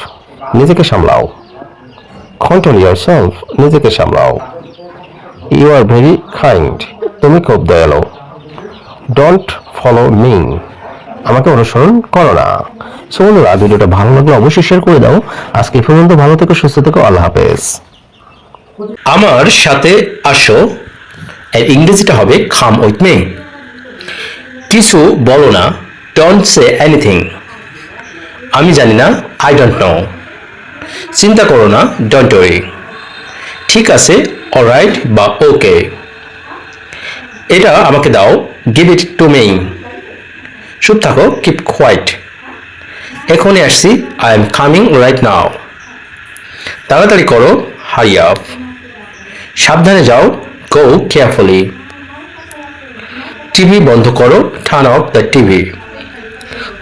নিজেকে সামলাও। কন্ট্রোল ইয়োরসেলফ, নিজেকে সামলাও। ইউ আর ভেরি কাইন্ড, তুমি খুব দয়ালু। ডোন্ট ফলো মি, আমাকে অনুসরণ করো না। সো বন্ধুরা, ভিডিওটা ভালো লাগলে অবশ্যই শেয়ার করে দাও। আজকে এই পর্যন্ত, ভালো থেকো, সুস্থ থেকো, আল্লাহ হাফেজ। আমার সাথে আসো এর ইংরেজিটা হবে কাম উইথ মি। কিছু বলো না, ডোন্ট সে এনিথিং। আমি জানি না, আই ডোন্ট নো। চিন্তা করো না, ডোন্ট ওয়ারি। ঠিক আছে, অলরাইট বা ওকে। এটা আমাকে দাও, গিভ ইট টু মি। চুপ থাকো, কিপ কোয়াইট। এখনই আসছি, I am coming right now. তাড়াতাড়ি করো, হারি আপ। সাবধানে যাও, গো কেয়ারফুলি। টিভি বন্ধ করো, টার্ন অফ দ্য টিভি।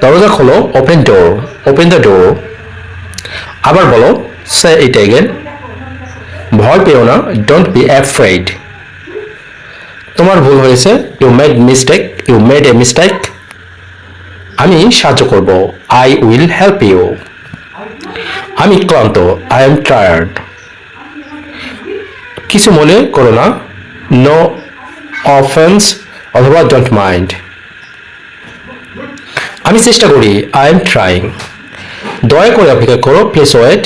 দরজা খোলো, open door, open the door. আবার বলো, সে ইট এগেন। ভয় পেও না, ডোন্ট বি অ্যাফ্রেড। তোমার ভুল হয়েছে, you made mistake, you made a mistake. আমি সাহায্য করব, আই উইল হেল্প ইউ। আমি ক্লান্ত, আই এম টায়ার্ড। কিছু মনে করো না, নো অফেন্স অথবা ডোন্ট মাইন্ড। আমি চেষ্টা করি, আই এম ট্রাইং। দয়া করে অপেক্ষা করো, প্লিজ ওয়েট।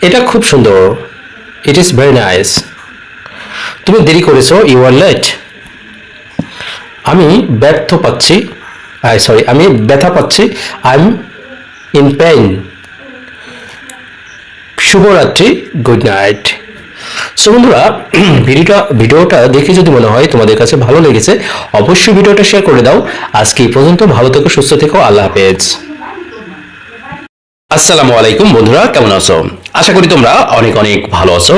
এটা খুব সুন্দর, ইট ইজ ভেরি নাইস। তুমি দেরি করেছো, ইউ আর লেট। আমি ব্যর্থ পাচ্ছি, আমি ব্যথা পাচ্ছি, আই এম ইন পেইন। শুভরাত্রি, গুড নাইট। সো বন্ধুরা, ভিডিওটা দেখে যদি মনে হয় তোমাদের কাছে ভালো লেগেছে, অবশ্যই ভিডিওটা শেয়ার করে দাও। আজকে এই পর্যন্ত, ভালো থেকো, সুস্থ থেকো, আল্লাহ হাফেজ। আসসালামু আলাইকুম বন্ধুরা, কেমন আছো? আশা করি তোমরা অনেক অনেক ভালো আছো।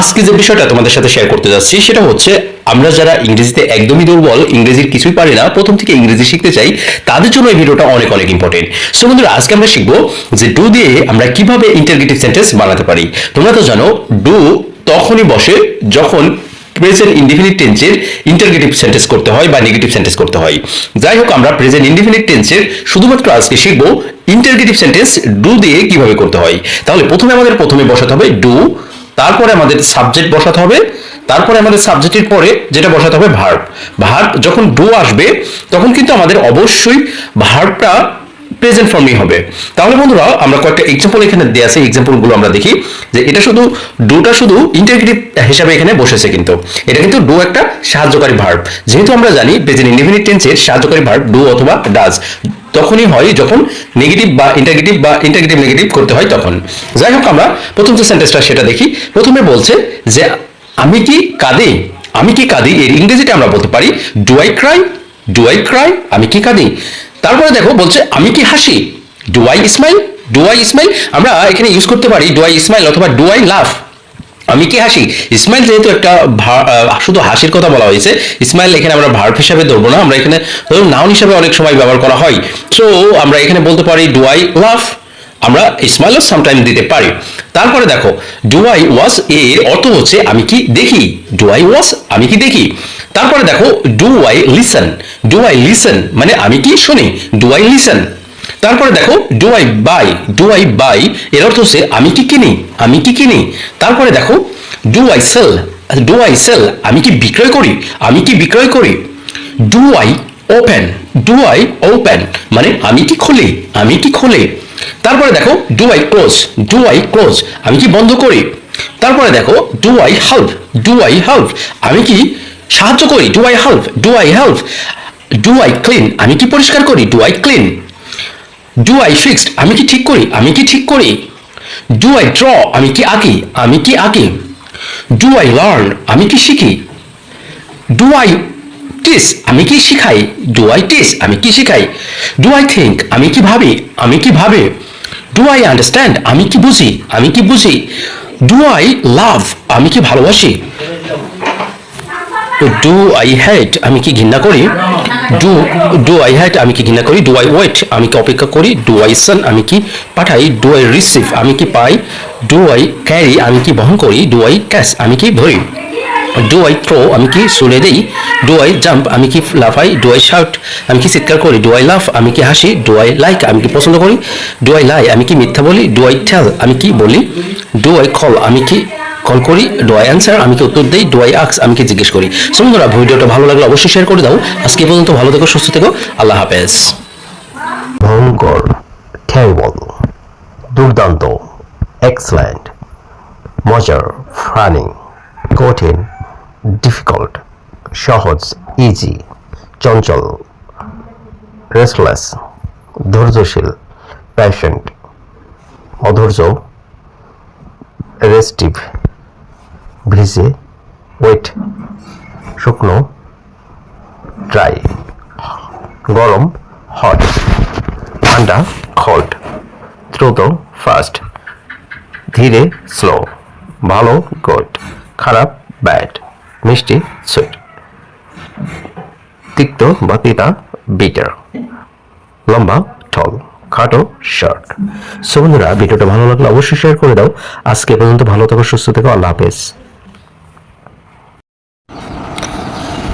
আজকে যে বিষয়টা তোমাদের সাথে শেয়ার করতে যাচ্ছি সেটা হচ্ছে, আমরা যারা ইংরেজিতে একদমই দুর্বল, ইংরেজির কিছুই পারি না, প্রথম থেকে ইংরেজি শিখতে চাই, তাদের জন্য এই ভিডিওটা অনেক অনেক ইম্পর্টেন্ট। সো বন্ধুরা, আজকে আমরা শিখবো যে ডু দিয়ে আমরা কিভাবে ইন্টারগেটিভ সেন্টেন্স বানাতে পারি। তোমরা তো জানো, ডু তখনই বসে যখন প্রেজেন্ট ইনডিফিনিট টেন্সের ইন্টারগেটিভ সেন্টেন্স করতে হয় বা নেগেটিভ সেন্টেন্স করতে হয়। যাই হোক, আমরা প্রেজেন্ট ইনডিফিনিট টেন্সের শুধুমাত্র আজকে শিখবো ইন্টারগেটিভ সেন্টেন্স ডু দিয়ে কিভাবে করতে হয়। তাহলে প্রথমে বসাতে হবে ডু, তারপরে আমাদের সাবজেক্ট বসাতে হবে, তারপরে আমাদের সাবজেক্টের পরে যেটা বসাতে হবে ভার্ব। ভার্ব যখন ডু আসবে তখন কিন্তু আমাদের অবশ্যই ভার্বটা প্রেজেন্ট ফর্মই হবে। তাহলে বন্ধুরা, আমরা কয়েকটা এক্সাম্পল এখানে দেয়া আছে, এক্সাম্পলগুলো আমরা দেখি যে এটা শুধু ডুটা শুধু ইন্টারগেটিভ হিসাবে এখানে বসেছে, কিন্তু এটা কিন্তু ডু একটা সাহায্যকারী ভার্ব। যেহেতু আমরা জানি প্রেজেন্ট ইনডিফিনিট টেন্সের সাহায্যকারী ভার্ব ডু অথবা ডাজ তখনই হয় যখন নেগেটিভ বা ইন্টারগেটিভ নেগেটিভ করতে হয় তখন। যাই হোক, আমরা প্রথম যে সেন্টেন্সটা সেটা দেখি। প্রথমে বলছে যে আমি কি কাঁদি, আমি কি কাঁদি এর ইংরেজিটা আমরা বলতে পারি do I Cry, do I Cry, আমি কি কাঁদি। তারপরে দেখো বলছে আমি কি হাসি, do I smile, do I smile আমরা এখানে ইউজ করতে পারি ডু আই স্মাইল অথবা ডু আই লাভ, আমি কি হাসি। স্মাইল যেহেতু একটা শুধু হাসির কথা বলা হয়েছে, স্মাইল এখানে আমরা ভার্ব হিসাবে ধরবো না, আমরা এখানে ধরুন নাউন হিসাবে অনেক সময় ব্যবহার করা হয়। সো আমরা এখানে বলতে পারি ডু আই লাভ, আমরা স্মাইলও সামটাইম দিতে পারি। তারপরে দেখো ডু আই ওয়াজ এর অর্থ হচ্ছে আমি কি দেখি, ডু আই ওয়াজ আমি কি দেখি। তারপরে দেখো do I listen, do I listen মানে আমি কি শুনি, ডু আই লিসন। তারপরে দেখো do I buy, do I buy এর অর্থ হচ্ছে আমি কি কিনি, আমি কি কিনি। তারপরে দেখো do I sell, do I sell আমি কি বিক্রয় করি, আমি কি বিক্রয় করি। Do I open, do I open মানে আমি কি খুলি, আমি কি খুলি। তারপরে দেখো do I close, do I close আমি কি বন্ধ করি। তারপরে দেখো do I help, do I help আমি কি সাহায্য করি, do I help, do I help. Do I clean আমি কি পরিষ্কার করি, do I clean. Do I fixed আমি কি ঠিক করি, আমি কি ঠিক করি। ডু আই ড্র আমি কি আঁকি, আমি কি আঁকি। ডু আই লার্ন আমি কি শিখি। ডু আই টিচ আমি কি শিখাই, ডু আই টিচ আমি কি শিখাই। ডু আই থিঙ্ক আমি কি ভাবি, আমি কি ভাবি। ডু আই আন্ডারস্ট্যান্ড আমি কি বুঝি, আমি কি বুঝি। ডু আই লাভ আমি কি ভালোবাসি। ডু আই হেট আমি কি ঘৃণা করি, ডু আই হেট আমি কি ঘৃণা করি। ডু আই ওয়েট আমি কি অপেক্ষা করি। ডু আই সেন্ড আমি কি পাঠাই। ডু আই রিসিভ আমি কি পাই। ডু আই ক্যারি আমি কি বহন করি। ডু আই ক্যাচ আমি কি ধরি। ডু আই থ্রো আমি কি ছুড়ে দেই। ডু আই জাম্প আমি কি লাফাই। ডু আই শাউট আমি কি চিৎকার করি। ডু আই লাফ আমি কি হাসি। ডু আই লাইক আমি কি পছন্দ করি। ডু আই লাই আমি কি মিথ্যা বলি। ডু আই টেল আমি কি বলি। ডু আই কল আমি কি কল করি। ডু আই অ্যান্সার আমি কি উত্তর দেই। ডু আই আক্স আমি কি জিজ্ঞেস করি। সো বন্ধুরা ভিডিওটা ভালো লাগলে অবশ্যই শেয়ার করে দাও। আজকে এই পর্যন্ত ভালো থেকো, সুস্থ থেকো, আল্লাহ হাফেজ। ভয়ঙ্কর, টেরিবল, দুর্দান্ত, এক্সেলেন্ট, মজার, ফানি, কঠিন, ডিফিকাল্ট, সহজ, ইজি, চঞ্চল, রেস্টলেস, ধৈর্যশীল, প্যাশেন্ট, অধৈর্য, রেস্টিভ, ভিজে, ওয়েট, শুকনো, ড্রাই, গরম, হট, ঠান্ডা, কোল্ড, দ্রুত, ফাস্ট, ধীরে, স্লো, ভালো, গুড, খারাপ, ব্যাড, মিষ্টি, সুইট, তিক্ত বা তিতা, বিটার, লম্বা, টল, খাটো, শর্ট। সো বন্ধুরা ভিডিওটা ভালো লাগলে অবশ্যই শেয়ার করে দাও। আজকে পর্যন্ত ভালো থেকো, সুস্থ থেকো, আল্লাহ হাফেজ।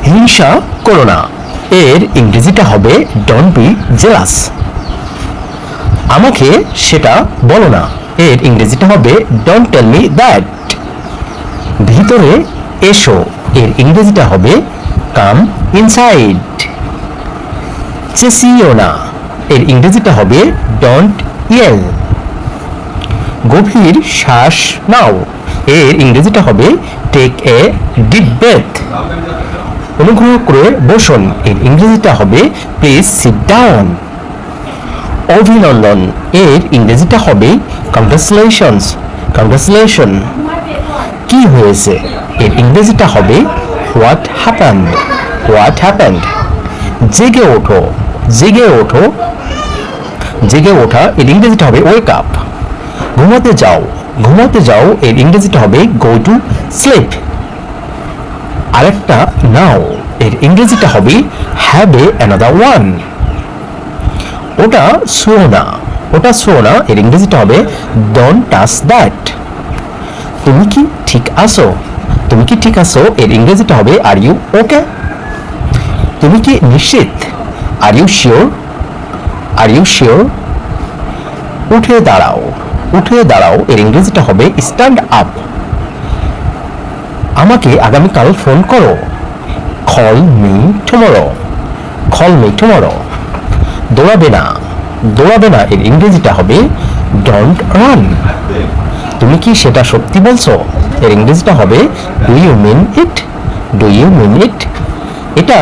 হিংসা করো না এর ইংরেজিটা হবে ডোন্ট বি জেলাস। আমাকে সেটা বলো না এর ইংরেজিটা হবে ডোন্ট টেল মি দ্যাট। ভিতরে এসো এর ইংরেজিটা হবে কাম ইনসাইড। চেঁচিও না এর ইংরেজিটা হবে ডোন্ট ইয়েল। গভীর শ্বাস নাও এর ইংরেজিটা হবে টেক এ ডিপ ব্রেথ। অনুগ্রহ করে বসুন এর ইংরেজিটা হবে প্লিজ সিট ডাউন। অভিনন্দন এর ইংরেজিটা হবে কংগ্রাচুলেশনস, কংগ্রাচুলেশন। কি হয়েছে এর ইংরেজিটা হবে হোয়াট হ্যাপেন্ড, হোয়াট হ্যাপেন্ড। জেগে ওঠো, জেগে ওঠো, জেগে ওঠা এর ইংরেজিটা হবে ওয়েক আপ। ঘুমাতে যাও, ঘুমাতে যাও এর ইংরেজিটা হবে গো টু স্লিপ। আরেকটা নাও এর ইংরেজিটা হবে হ্যাভ এ অ্যানাদার ওয়ান। ওটা ছুঁয়ো না, ওটা ছুঁয়ো না এর ইংরেজিটা হবে ডোন্ট টাচ দ্যাট। তুমি কি ঠিক আছো, তুমি কি ঠিক আছো এর ইংরেজিটা হবে আর ইউ ওকে। তুমি কি নিশ্চিত, are you sure, are you sure. উঠে দাঁড়াও, উঠে দাঁড়াও এর ইংরেজিটা হবে স্ট্যান্ড আপ। আমাকে আগামীকাল ফোন করো, call me tomorrow, call me tomorrow. দৌড়াবে না, দৌড়াবে না এর ইংরেজিটা হবে ডোন্ট রান। তুমি কি সেটা সত্যি বলছো এর ইংরেজিটা হবে do you mean it, do you mean it. এটা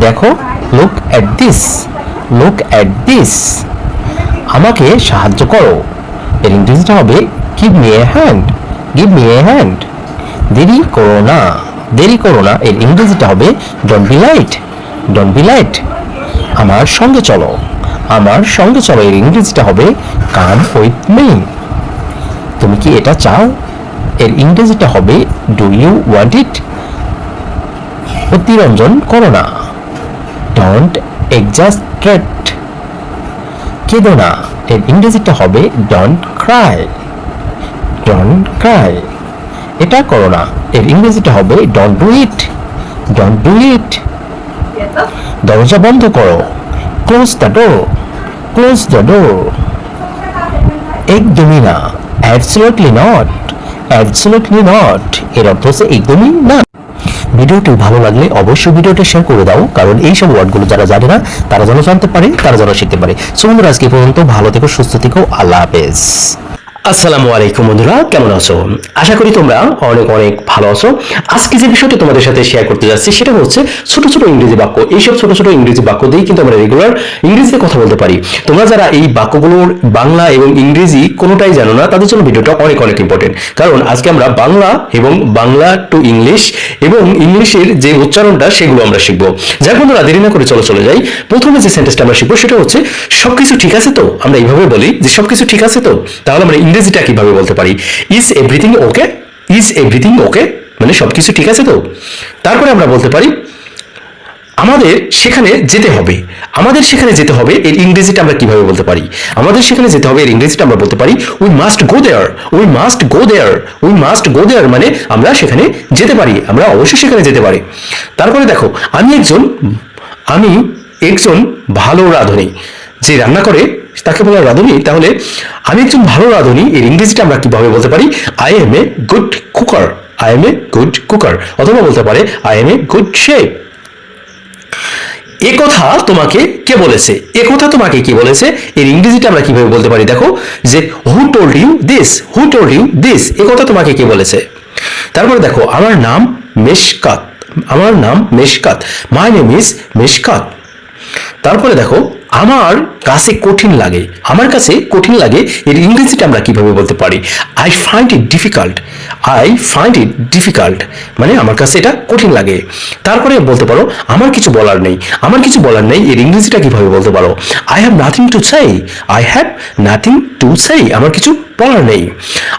দেখো, look at this, look at this. আমাকে সাহায্য করো এর ইংরেজিটা হবে give me a hand, give me a hand. দেরি করো না, দেরি করো না এর ইংরেজিটা হবে don't be late, don't be late. আমার সঙ্গে চলো, আমার সঙ্গে চলো এর ইংরেজিটা হবে কাম উইথ মি। তুমি কি এটা চাও? এর ইংরেজিটা হবে ডু ইউ ওয়ান্ট ইট। অতিরঞ্জন করো না, ডোন্ট এক্সাস্ট্রেট। কেঁদো না, এর ইংরেজিটা হবে ডোন্ট ক্রাই, ডোন্ট ক্রাই। এটা করো না, এর ইংরেজিটা হবে don't do it, don't do it. দরজা বন্ধ করো, close the door, close the door. একদমই না, অ্যাবসলিউটলি নট, অ্যাবসলিউটলি নট। এর অর্থ হচ্ছে একদমই না। ভিডিওটি ভালো লাগলে অবশ্যই ভিডিওটা শেয়ার করে দাও, কারণ এই সব ওয়ার্ডগুলো যারা জানে না তারা যেন জানতে পারে, তারা যেন শিখতে পারে। সো বন্ধুরা, আজকে পর্যন্ত ভালো থেকো, সুস্থ থেকো, আল্লাহ হাফেজ। আসসালামু আলাইকুম বন্ধুরা, কেমন আছো? আশা করি তোমরা অনেক অনেক ভালো আছো। আজকে যে বিষয়টি তোমাদের সাথে শেয়ার করতে যাচ্ছি সেটা হচ্ছে ছোট ছোট ইংরেজি বাক্য। এইসব ছোট ছোট ইংরেজি বাক্য দিয়েই কিন্তু আমরা রেগুলার ইংরেজিতে কথা বলতে পারি। তোমরা যারা এই বাক্যগুলোর বাংলা এবং ইংরেজি কোনোটাই জানো না, তাদের জন্য ভিডিওটা অনেক অনেক ইম্পর্টেন্ট। কারণ আজকে আমরা বাংলা এবং বাংলা টু ইংলিশ এবং ইংলিশের যে উচ্চারণটা সেগুলো আমরা শিখবো। যার বন্ধুরা, দেরি না করে চলে যাই। প্রথমে যে সেন্টেন্সটা আমরা শিখবো সেটা হচ্ছে সবকিছু ঠিক আছে তো। আমরা এইভাবে বলি যে সবকিছু ঠিক আছে তো, তাহলে আমরা ইংরেজিটা কিভাবে বলতে পারি? Is everything okay, is everything okay মানে সবকিছু ঠিক আছে তো। তারপরে আমরা বলতে পারি আমাদের সেখানে যেতে হবে, আমাদের সেখানে যেতে হবে, এর ইংরেজিটা আমরা কিভাবে বলতে পারি? আমাদের সেখানে যেতে হবে, এর ইংরেজিটা আমরা বলতে পারি we must go there, we must go there, we must go there মানে আমরা সেখানে যেতে পারি, আমরা অবশ্যই সেখানে যেতে পারি। তারপরে দেখো আমি একজন ভালো রাঁধুনি, যে রান্না করে তাকে বলা রাঁধুনি। তাহলে আমি একজন ভালো রাঁধুনি, এর ইংরেজিটা আমরা কিভাবে বলতে পারি? I am a good cooker, I am a good cooker. অথবা বলতে পারে I am a good chef. এ কথা তোমাকে কে বলেছে? এ কথা তোমাকে কি বলেছে? এর ইংরেজিটা আমরা কিভাবে বলতে পারি? দেখো যে who told you this, who told you this, এ কথা তোমাকে কে বলেছে? তারপরে দেখো আমার নাম মেশকাত, আমার নাম Mishkat, my name is Mishkat. তারপরে দেখো আমার কাছে কঠিন লাগে, আমার কাছে কঠিন লাগে, এর ইংরেজিটা আমরা কিভাবে বলতে পারি? I find it difficult, I find it difficult মানে আমার কাছে এটা কঠিন লাগে। তারপরে বলতে পারো আমার কিছু বলার নেই, আমার কিছু বলার নেই, এর ইংরেজিটা কিভাবে বলতে পারো? I have nothing to say, I have nothing to say আমার কিছু বলার নেই।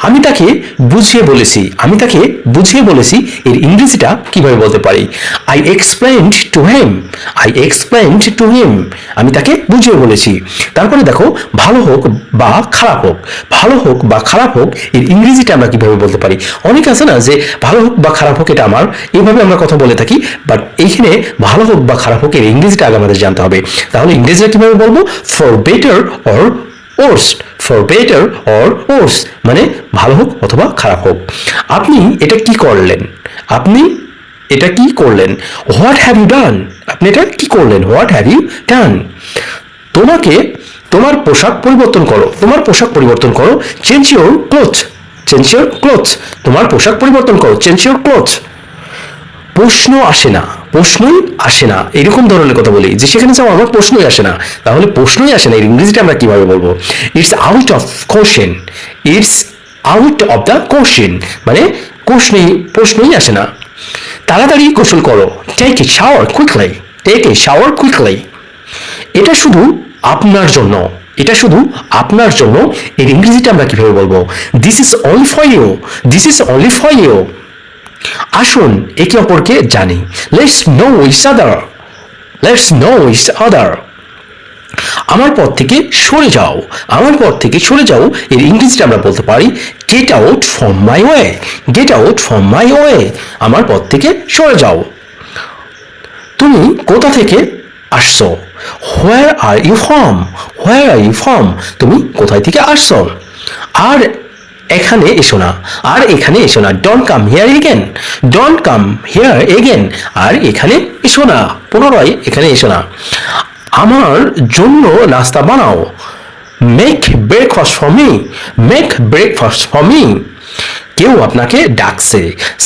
আমি তাকে বুঝিয়ে বলেছি, আমি তাকে বুঝিয়ে বলেছি, এর ইংরেজিটা কিভাবে বলতে পারি? I explained to him, I explained to him আমি তাকে বুঝিয়ে বলেছি। তারপরে দেখো ভালো হোক বা খারাপ হোক, ভালো হোক বা খারাপ হোক, এর ইংরেজিটা আমরা কিভাবে বলতে পারি? অনেক আছে না যে ভালো হোক বা খারাপ হোক এটা আমার, এইভাবে আমরা কথা বলে থাকি, বাট এইখানে ভালো হোক বা খারাপ হোক এর ইংরেজিটা আগে আমাদের জানতে হবে। তাহলে ইংরেজিটা কিভাবে বলবো? For better or worst, for better or worst মানে ভালো হোক অথবা খারাপ হোক। আপনি এটা কি করলেন? আপনি এটা কি করলেন? হোয়াট হ্যাভ ইউ ডান, আপনি এটা কি করলেন? What have you done. তোমাকে তোমার পোশাক পরিবর্তন করো, তোমার পোশাক পরিবর্তন করো, change your cloth, change your cloth তোমার পোশাক পরিবর্তন করো, চেঞ্জ ইউর ক্লোথ। প্রশ্ন আসে না, প্রশ্নই আসে না, এরকম ধরনের কথা বলি যে সেখানে যাও আমার প্রশ্নই আসে না, তাহলে প্রশ্নই আসে না এর ইংরেজিটা আমরা কিভাবে বলবো? It's out of question, it's out of the question মানে প্রশ্নই আসে না। তাড়াতাড়ি গোসল করো, take a shower quickly, take a shower quickly. এটা শুধু আপনার জন্য, এটা শুধু আপনার জন্য, এর ইংরেজিটা আমরা কিভাবে বলবো? This is only for you, this is only for you. আসুন একে অপরকে জানি, let's know each other, let's know each other. আমার পথ থেকে সরে যাও, আমার পথ থেকে সরে যাও, এর ইংরেজিটা আমরা বলতে পারি get out from my way, get out from my way আমার পথ থেকে সরে যাও। তুমি কোথা থেকে আসছো? Where are you from, where are you from তুমি কোথায় থেকে আসছো? আর এখানে এসো না, আর এখানে এসো না, don't come here again, don't come here again আর এখানে এসো না, পুনরায় এখানে এসো না। আমার জন্য নাস্তা বানাও, make breakfast for me, make breakfast for me. কেউ আপনাকে ডাকছে,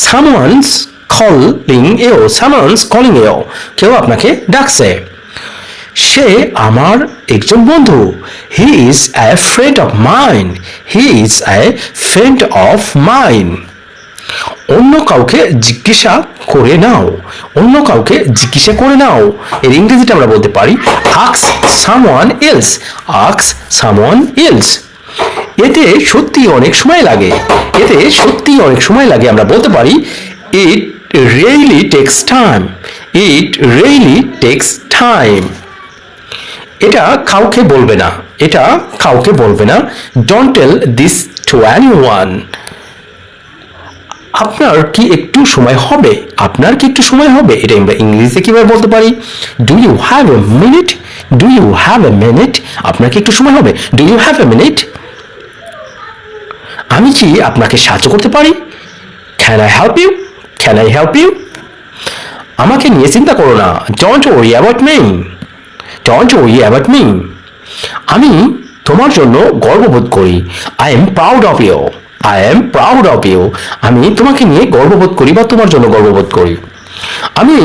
someone's calling you, someone's calling you কেউ আপনাকে ডাকছে। সে আমার একজন বন্ধু, he is a friend of mine, he is a friend of mine. অন্য কাউকে জিজ্ঞাসা করে নাও, অন্য কাউকে জিজ্ঞাসা করে নাও। এর ইংরেজিটা আমরা বলতে পারি ask someone else, ask someone else। এতে সত্যি অনেক সময় লাগে, এতে সত্যি অনেক সময় লাগে আমরা বলতে পারি it really takes time, it really takes time। এটা কাউকে বলবে না, এটা কাউকে বলবে না, don't tell this to anyone। আপনার কি একটু সময় হবে, আপনার কি একটু সময় হবে, এটা আমরা ইংরেজিতে কিভাবে বলতে পারি? Do you have a minute, do you have a minute. আপনার কি একটু সময় হবে, do you have a minute. আমি কি আপনাকে সাহায্য করতে পারি? Can I help you, can I help you. আমাকে নিয়ে চিন্তা করো না, don't worry about me, don't worry about me. আমি তোমার জন্য গর্ববোধ করি, I am proud of you, I am proud of you. আমি তোমাকে নিয়ে গর্ববোধ করি বা তোমার জন্য গর্ববোধ করি। আমি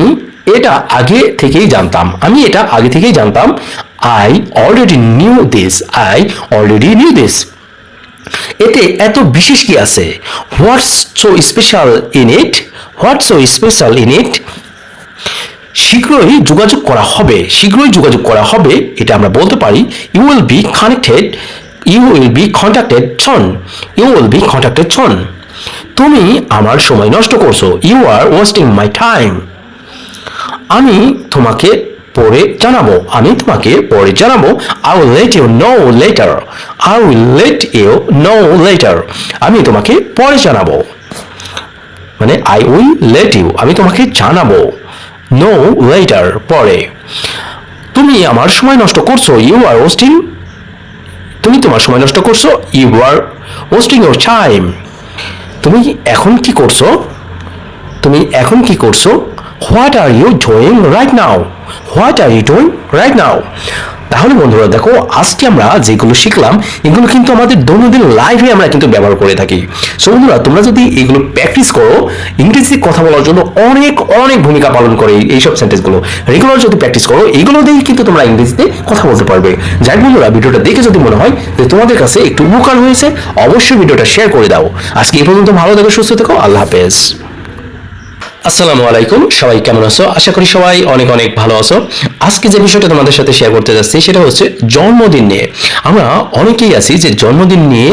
এটা আগে থেকেই জানতাম, আমি এটা আগে থেকেই জানতাম, I already knew this, I already knew this. এতে এত বিশেষ কি আছে? What's so special in it, what's so special in it. শীঘ্রই যোগাযোগ করা হবে, শীঘ্রই যোগাযোগ করা হবে, এটা আমরা বলতে পারি you will be connected, you will be contacted soon, you will be contacted soon. তুমি আমার সময় নষ্ট করছো, you are wasting my time. আমি তোমাকে পরে জানাবো, আমি তোমাকে পরে জানাবো, I will let you know later, I will let you know later. আমি তোমাকে পরে জানাবো, মানে আই উইল লেট ইউ, আমি তোমাকে জানাবো, নো লেটার পরে। তুমি আমার সময় নষ্ট করছো, ইউ আর ওয়েস্টিং, তুমি তোমার সময় নষ্ট করছো, you are wasting your time. তুমি এখন কি করছো, তুমি এখন কি করছো, what are you doing right now, what are you doing right now. তাহলে বন্ধুরা দেখো, আজকে আমরা যেগুলো শিখলাম এগুলো কিন্তু আমাদের দৈনন্দিন লাইফে আমরা কিন্তু ব্যবহার করে থাকি। সো বন্ধুরা, তোমরা যদি এগুলো প্র্যাকটিস করো, ইংরেজি কথা বলার জন্য অনেক অনেক ভূমিকা পালন করে এইসব সেন্টেন্সগুলো। রেগুলার যদি প্র্যাকটিস করো, এগুলো দিয়েই কিন্তু তোমরা ইংরেজিতে কথা বলতে পারবে। যাই বন্ধুরা, ভিডিওটা দেখে যদি মনে হয় যে তোমাদের কাছে একটু উপকার হয়েছে, অবশ্যই ভিডিওটা শেয়ার করে দাও। আজকে এই পর্যন্ত, ভালো থেকো, সুস্থ থেকো, আল্লাহ হাফেজ। আসসালামু আলাইকুম, সবাই কেমন আছো? আশা করি সবাই অনেক অনেক ভালো আছো। আজকে যে বিষয়টা তোমাদের সাথে শেয়ার করতে যাচ্ছি সেটা হচ্ছে জন্মদিন নিয়ে। আমরা অনেকেই আছি যে জন্মদিন নিয়ে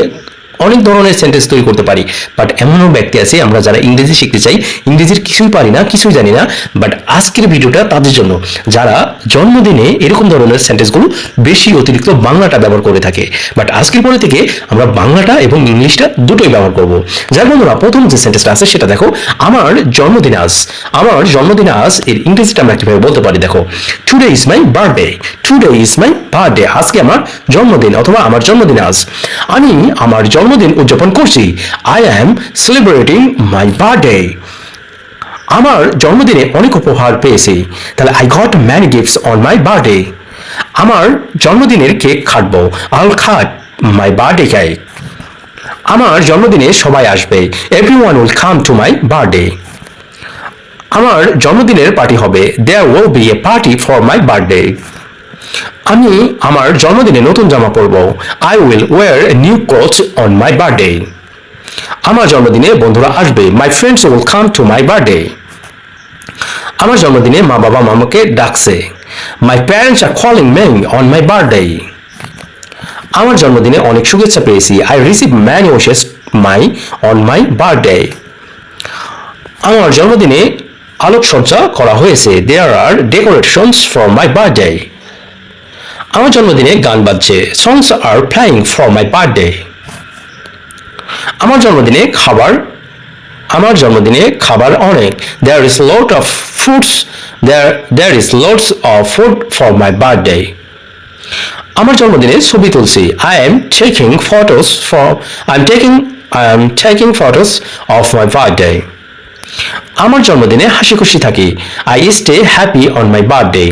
অনেক ধরনের সেন্টেন্স তৈরি করতে পারি, বাট এমনও ব্যক্তি আছে আমরা যারা ইংরেজি শিখতে চাই, ইংরেজির কিছুই পারি না, কিছুই জানি না। বাট আজকের ভিডিওটা তাদের জন্য, যারা জন্মদিনে এরকম ধরনের সেন্টেন্সগুলো বেশি অতিরিক্ত বাংলাটা ব্যবহার করে থাকে। বাট আজকের পরে থেকে আমরা বাংলাটা এবং ইংলিশটা দুটোই ব্যবহার করব। যার বন্ধুরা, প্রথম যে সেন্টেন্সটা আছে সেটা দেখো, আমার জন্মদিন আজ, আমার জন্মদিন আজ এর ইংরেজিটা আমরা কিভাবে বলতে পারি দেখো, today is my birthday, today is my birthday. আজকে আমার জন্মদিন অথবা আমার জন্মদিন আজ, আমি আমার জন্মদিন উদযাপন করছি, I am celebrating my birthday. আমার জন্মদিনে অনেক উপহার পেয়েছি, তাহলে I got many gifts on my birthday. আমার জন্মদিনের কেক কাটবো, আইল কাট মাই বার্থডে কেক। আমার জন্মদিনে সবাই আসবে, everyone will come to my birthday. আমার জন্মদিনের পার্টি হবে, there will be a party for my birthday. আমি আমার জন্মদিনে নতুন জামা পরবো, I will wear new clothes on my birthday. আমার জন্মদিনে বন্ধুরা আসবে, my friends will come to my birthday. আমার জন্মদিনে মা বাবা আমাকে ডাকছে, my parents are calling me on my birthday. আমার জন্মদিনে অনেক শুভেচ্ছা পেয়েছি, I receive many wishes on my birthday. আমার জন্মদিনে আলোকসজ্জা করা হয়েছে, দেয়ার আর ডেকোরেশনস ফর মাই বার্থডে। আমার জন্মদিনে গান বাজছে, songs are playing for my birthday। আমার জন্মদিনে খাবার অনেক, there is lot of foods, there is lots of food for my birthday। আমার জন্মদিনে ছবি তুলছি, I am taking photos of my birthday। আমার জন্মদিনে হাসি খুশি থাকি, I stay happy on my birthday।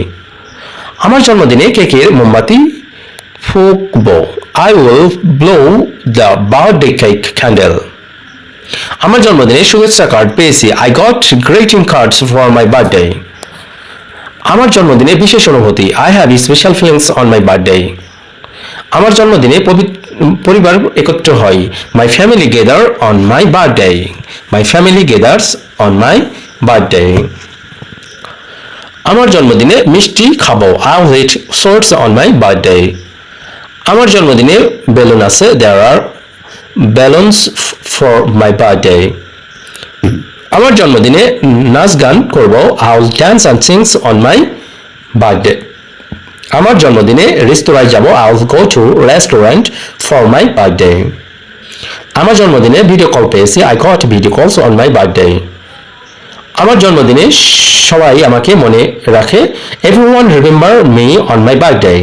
আমার জন্মদিনে কেকের মোমবাতি ফুঁকবো, I will blow the birthday cake candle। আমার জন্মদিনে শুভেচ্ছা কার্ড পেয়েছি, I got greeting cards for my birthday। আমার জন্মদিনে বিশেষ অনুভূতি, I have special feelings on my birthday। আমার জন্মদিনে পরিবার একত্র হয়। My family gather on my birthday. My family gathers on my birthday. আমার জন্মদিনে মিষ্টি খাবো। I will eat sweets on my birthday. আমার জন্মদিনে বেলুন আছে। দেয়ার আর balloons for my birthday. আমার জন্মদিনে নাচ গান করব। I will dance and sing on my birthday. আমার জন্মদিনে রেস্তোরাঁয় যাব। I will go to restaurant for my birthday. আমার জন্মদিনে ভিডিও কল পেয়েছি। I got video calls on my birthday. আমার জন্মদিনে সবাই আমাকে মনে রাখে। Everyone remember me on my birthday.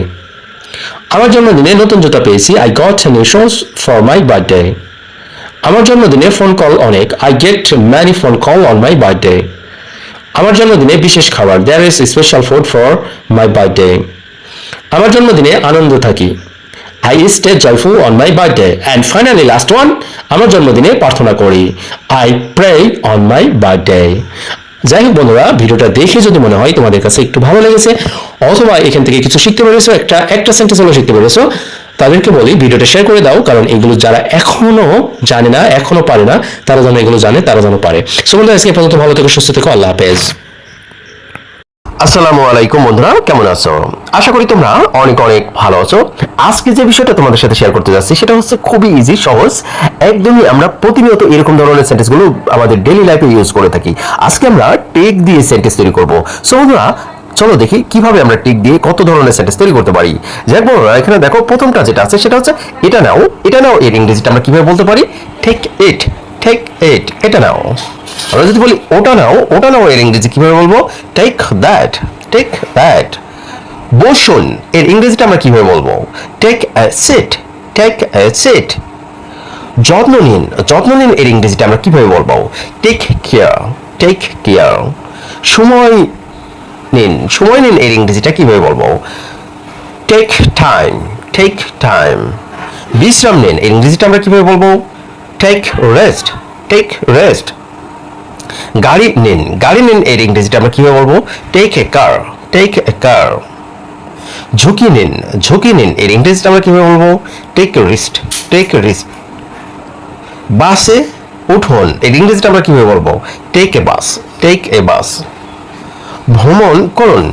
আমার জন্মদিনে নতুন জুতা পেয়েছি। I got new shoes for my birthday. আমার জন্মদিনে ফোন কল অনেক। I get many phone call on my birthday. আমার জন্মদিনে বিশেষ খাবার। There is special food for my birthday. আমার জন্মদিনে আনন্দ থাকি। I stay joyful on my birthday. And finally last one, আমার জন্মদিনে প্রার্থনা করি। I pray on my birthday. যাই হোক বন্ধুরা, ভিডিওটা দেখে যদি মনে হয় তোমাদের কাছে একটু ভালো লেগেছে অথবা এখান থেকে কিছু শিখতে পেরেছো, একটা সেন্টেন্স হলো শিখতে পেরেছো, তাদেরকে বলি ভিডিওটা শেয়ার করে দাও, কারণ এগুলো যারা এখনো জানে না, এখনো পারে না, তারা যেন এগুলো জানে, তারা যেন পারে। সো বন্ধুরা, আজকে পর্যন্ত ভালো থেকো, সুস্থ থেকো, আল্লাহ হাফেজ। আসসালামু আলাইকুম বন্ধুরা, কেমন আছো? আশা করি তোমরা অনেক অনেক ভালো আছো। আজকে যে বিষয়টা তোমাদের সাথে শেয়ার করতে যাচ্ছি সেটা হচ্ছে খুবই ইজি, সহজ, একদমই আমরা প্রতিনিয়ত এরকম ধরনের সেন্টেন্সগুলো আমাদের ডেইলি লাইফে ইউজ করে থাকি। আজকে আমরা টেক দিয়ে সেন্টেন্স তৈরি করব। সো বন্ধুরা, চলো দেখি কিভাবে আমরা টেক দিয়ে কত ধরনের সেন্টেন্স তৈরি করতে পারি। যাই বন্ধুরা, এখানে দেখো প্রথমটা যেটা আছে সেটা হচ্ছে এটা নাও। এটা নাও এর ইংরেজিটা আমরা কিভাবে বলতে পারি? Take it. টেক ইট, এটা নাও। আমরা যদি বলি ওটা নাও, ওটা নাও এর ইংরেজি কিভাবে বলবো? Take that. Take that. বসুন এর ইংরেজিটা আমরা কিভাবে বলবো? Take a seat. Take a seat. যত্ন নিন। যত্ন নিন এর ইংরেজিটা আমরা কিভাবে বলবো? Take care. Take care. সময় নিন। সময় নিন এর ইংরেজিটা কিভাবে বলবো? Take time. Take time. বিশ্রাম নিন এর ইংরেজিটা আমরা কিভাবে বলবো? Take rest. Take rest. গাড়ি নিন। গাড়ি নিন এর ইংরেজিটা আমরা কিভাবে বলবো? Take a car. Take a কার। ঝুঁকি নিন। ঝুঁকি নিন এর ইংরেজিটা আমরা কিভাবে বলবো? Take risk. Take risk. বাসে উঠুন এর ইংরেজিটা আমরা কিভাবে বলবো? Take a bus. Take a bus. ভ্রমণ করুন।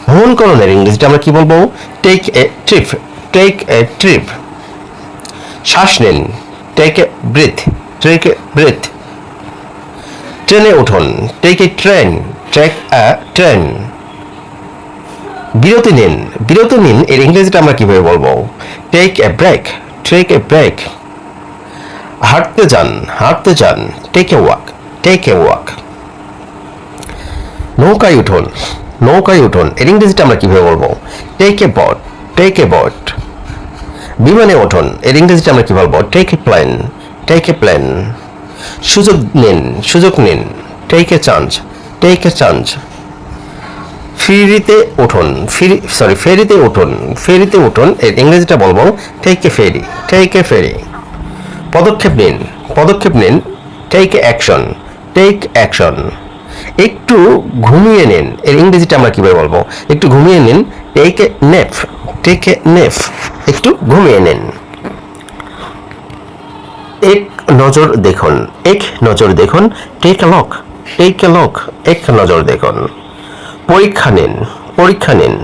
ভ্রমণ করুন এর ইংরেজিটা আমরা কি বলবো? Take a trip. Take a trip. শ্বাস নিন। Take a breath. Take a breath. ট্রেনে উঠুন। Take a train. Take a train. বিরতি নিন। বিরতি নিন এর ইংরেজিটা আমরা কিভাবে বলবো? Take a break. Take a break. হাঁটতে যান। হাঁটতে যান। Take a walk. Take a walk. নৌকায় উঠুন। নৌকায় উঠুন এর ইংরেজিটা আমরা কিভাবে বলবো? Take a boat. Take a boat. বিমানে উঠুন এর ইংরেজিটা আমরা কি বলবো? Take a plane. Take a plane. সুযোগ নিন। সুযোগ নিন। Take a chance. Take a chance. ফেরিতে উঠুন। ফেরিতে উঠুন। ফেরিতে উঠুন এর ইংরেজিটা বলবো take A ferry. Take a ফেরি। পদক্ষেপ নিন। পদক্ষেপ নিন। Take a action. Take action. একটু ঘুমিয়ে নিন এর ইংরেজিটা আমরা কিভাবে বলবো? একটু ঘুমিয়ে নিন। Take a nap. Take a nap. একটু ঘুমিয়ে নিন। এক নজর দেখুন। এক নজর দেখুন। Take a look. Take a look. এক নজর দেখুন। পরীক্ষা নিন। পরীক্ষা নিন।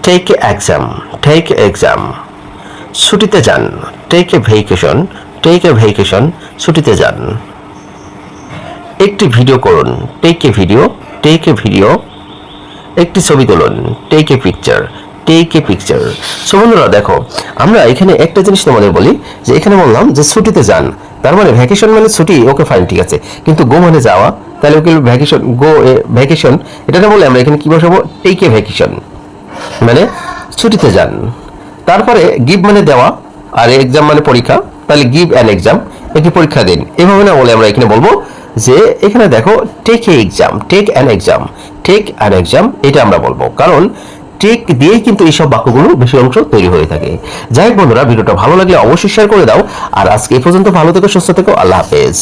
Take a exam. Take a exam. ছুটিতে যান। Take a vacation. Take a vacation. ছুটিতে যান। একটি ভিডিও করুন। Take a video. Take a video. একটি ছবি তুলুন। Take a picture. Take a picture. So বন্ধুরা দেখো, আমরা এখানে একটা জিনিস তোমাদের বলি যে এখানে বললাম যে ছুটিতে যান, তার মানে ভ্যাকেশন মানে ছুটি, ওকে ফাইন, ঠিক আছে, কিন্তু গো মানে যাওয়া, তাহলে ওকে ভ্যাকেশন, গো এ ভ্যাকেশন, এটা না বলে আমরা এখানে কি বসাবো? টেক এ ভ্যাকেশন, মানে ছুটিতে যান। তারপরে গিভ মানে দেওয়া, আর এক্সাম মানে পরীক্ষা, তাহলে গিভ অ্যান এক্সাম, একটি পরীক্ষা দিন। এভাবে না বলে আমরা এখানে বলবো যে এখানে দেখো take a exam. Take an exam. Take an exam, এটা আমরা বলবো, কারণ টেক দিয়েই কিন্তু এইসব বাক্যগুলো বেশি অংশ তৈরি হয়ে থাকে। যাই হোক বন্ধুরা, ভিডিওটা ভালো লাগলে অবশ্যই শেয়ার করে দাও। আর আজকে এই পর্যন্ত, ভালো থেকো, সুস্থ থেকো, আল্লাহ হাফেজ।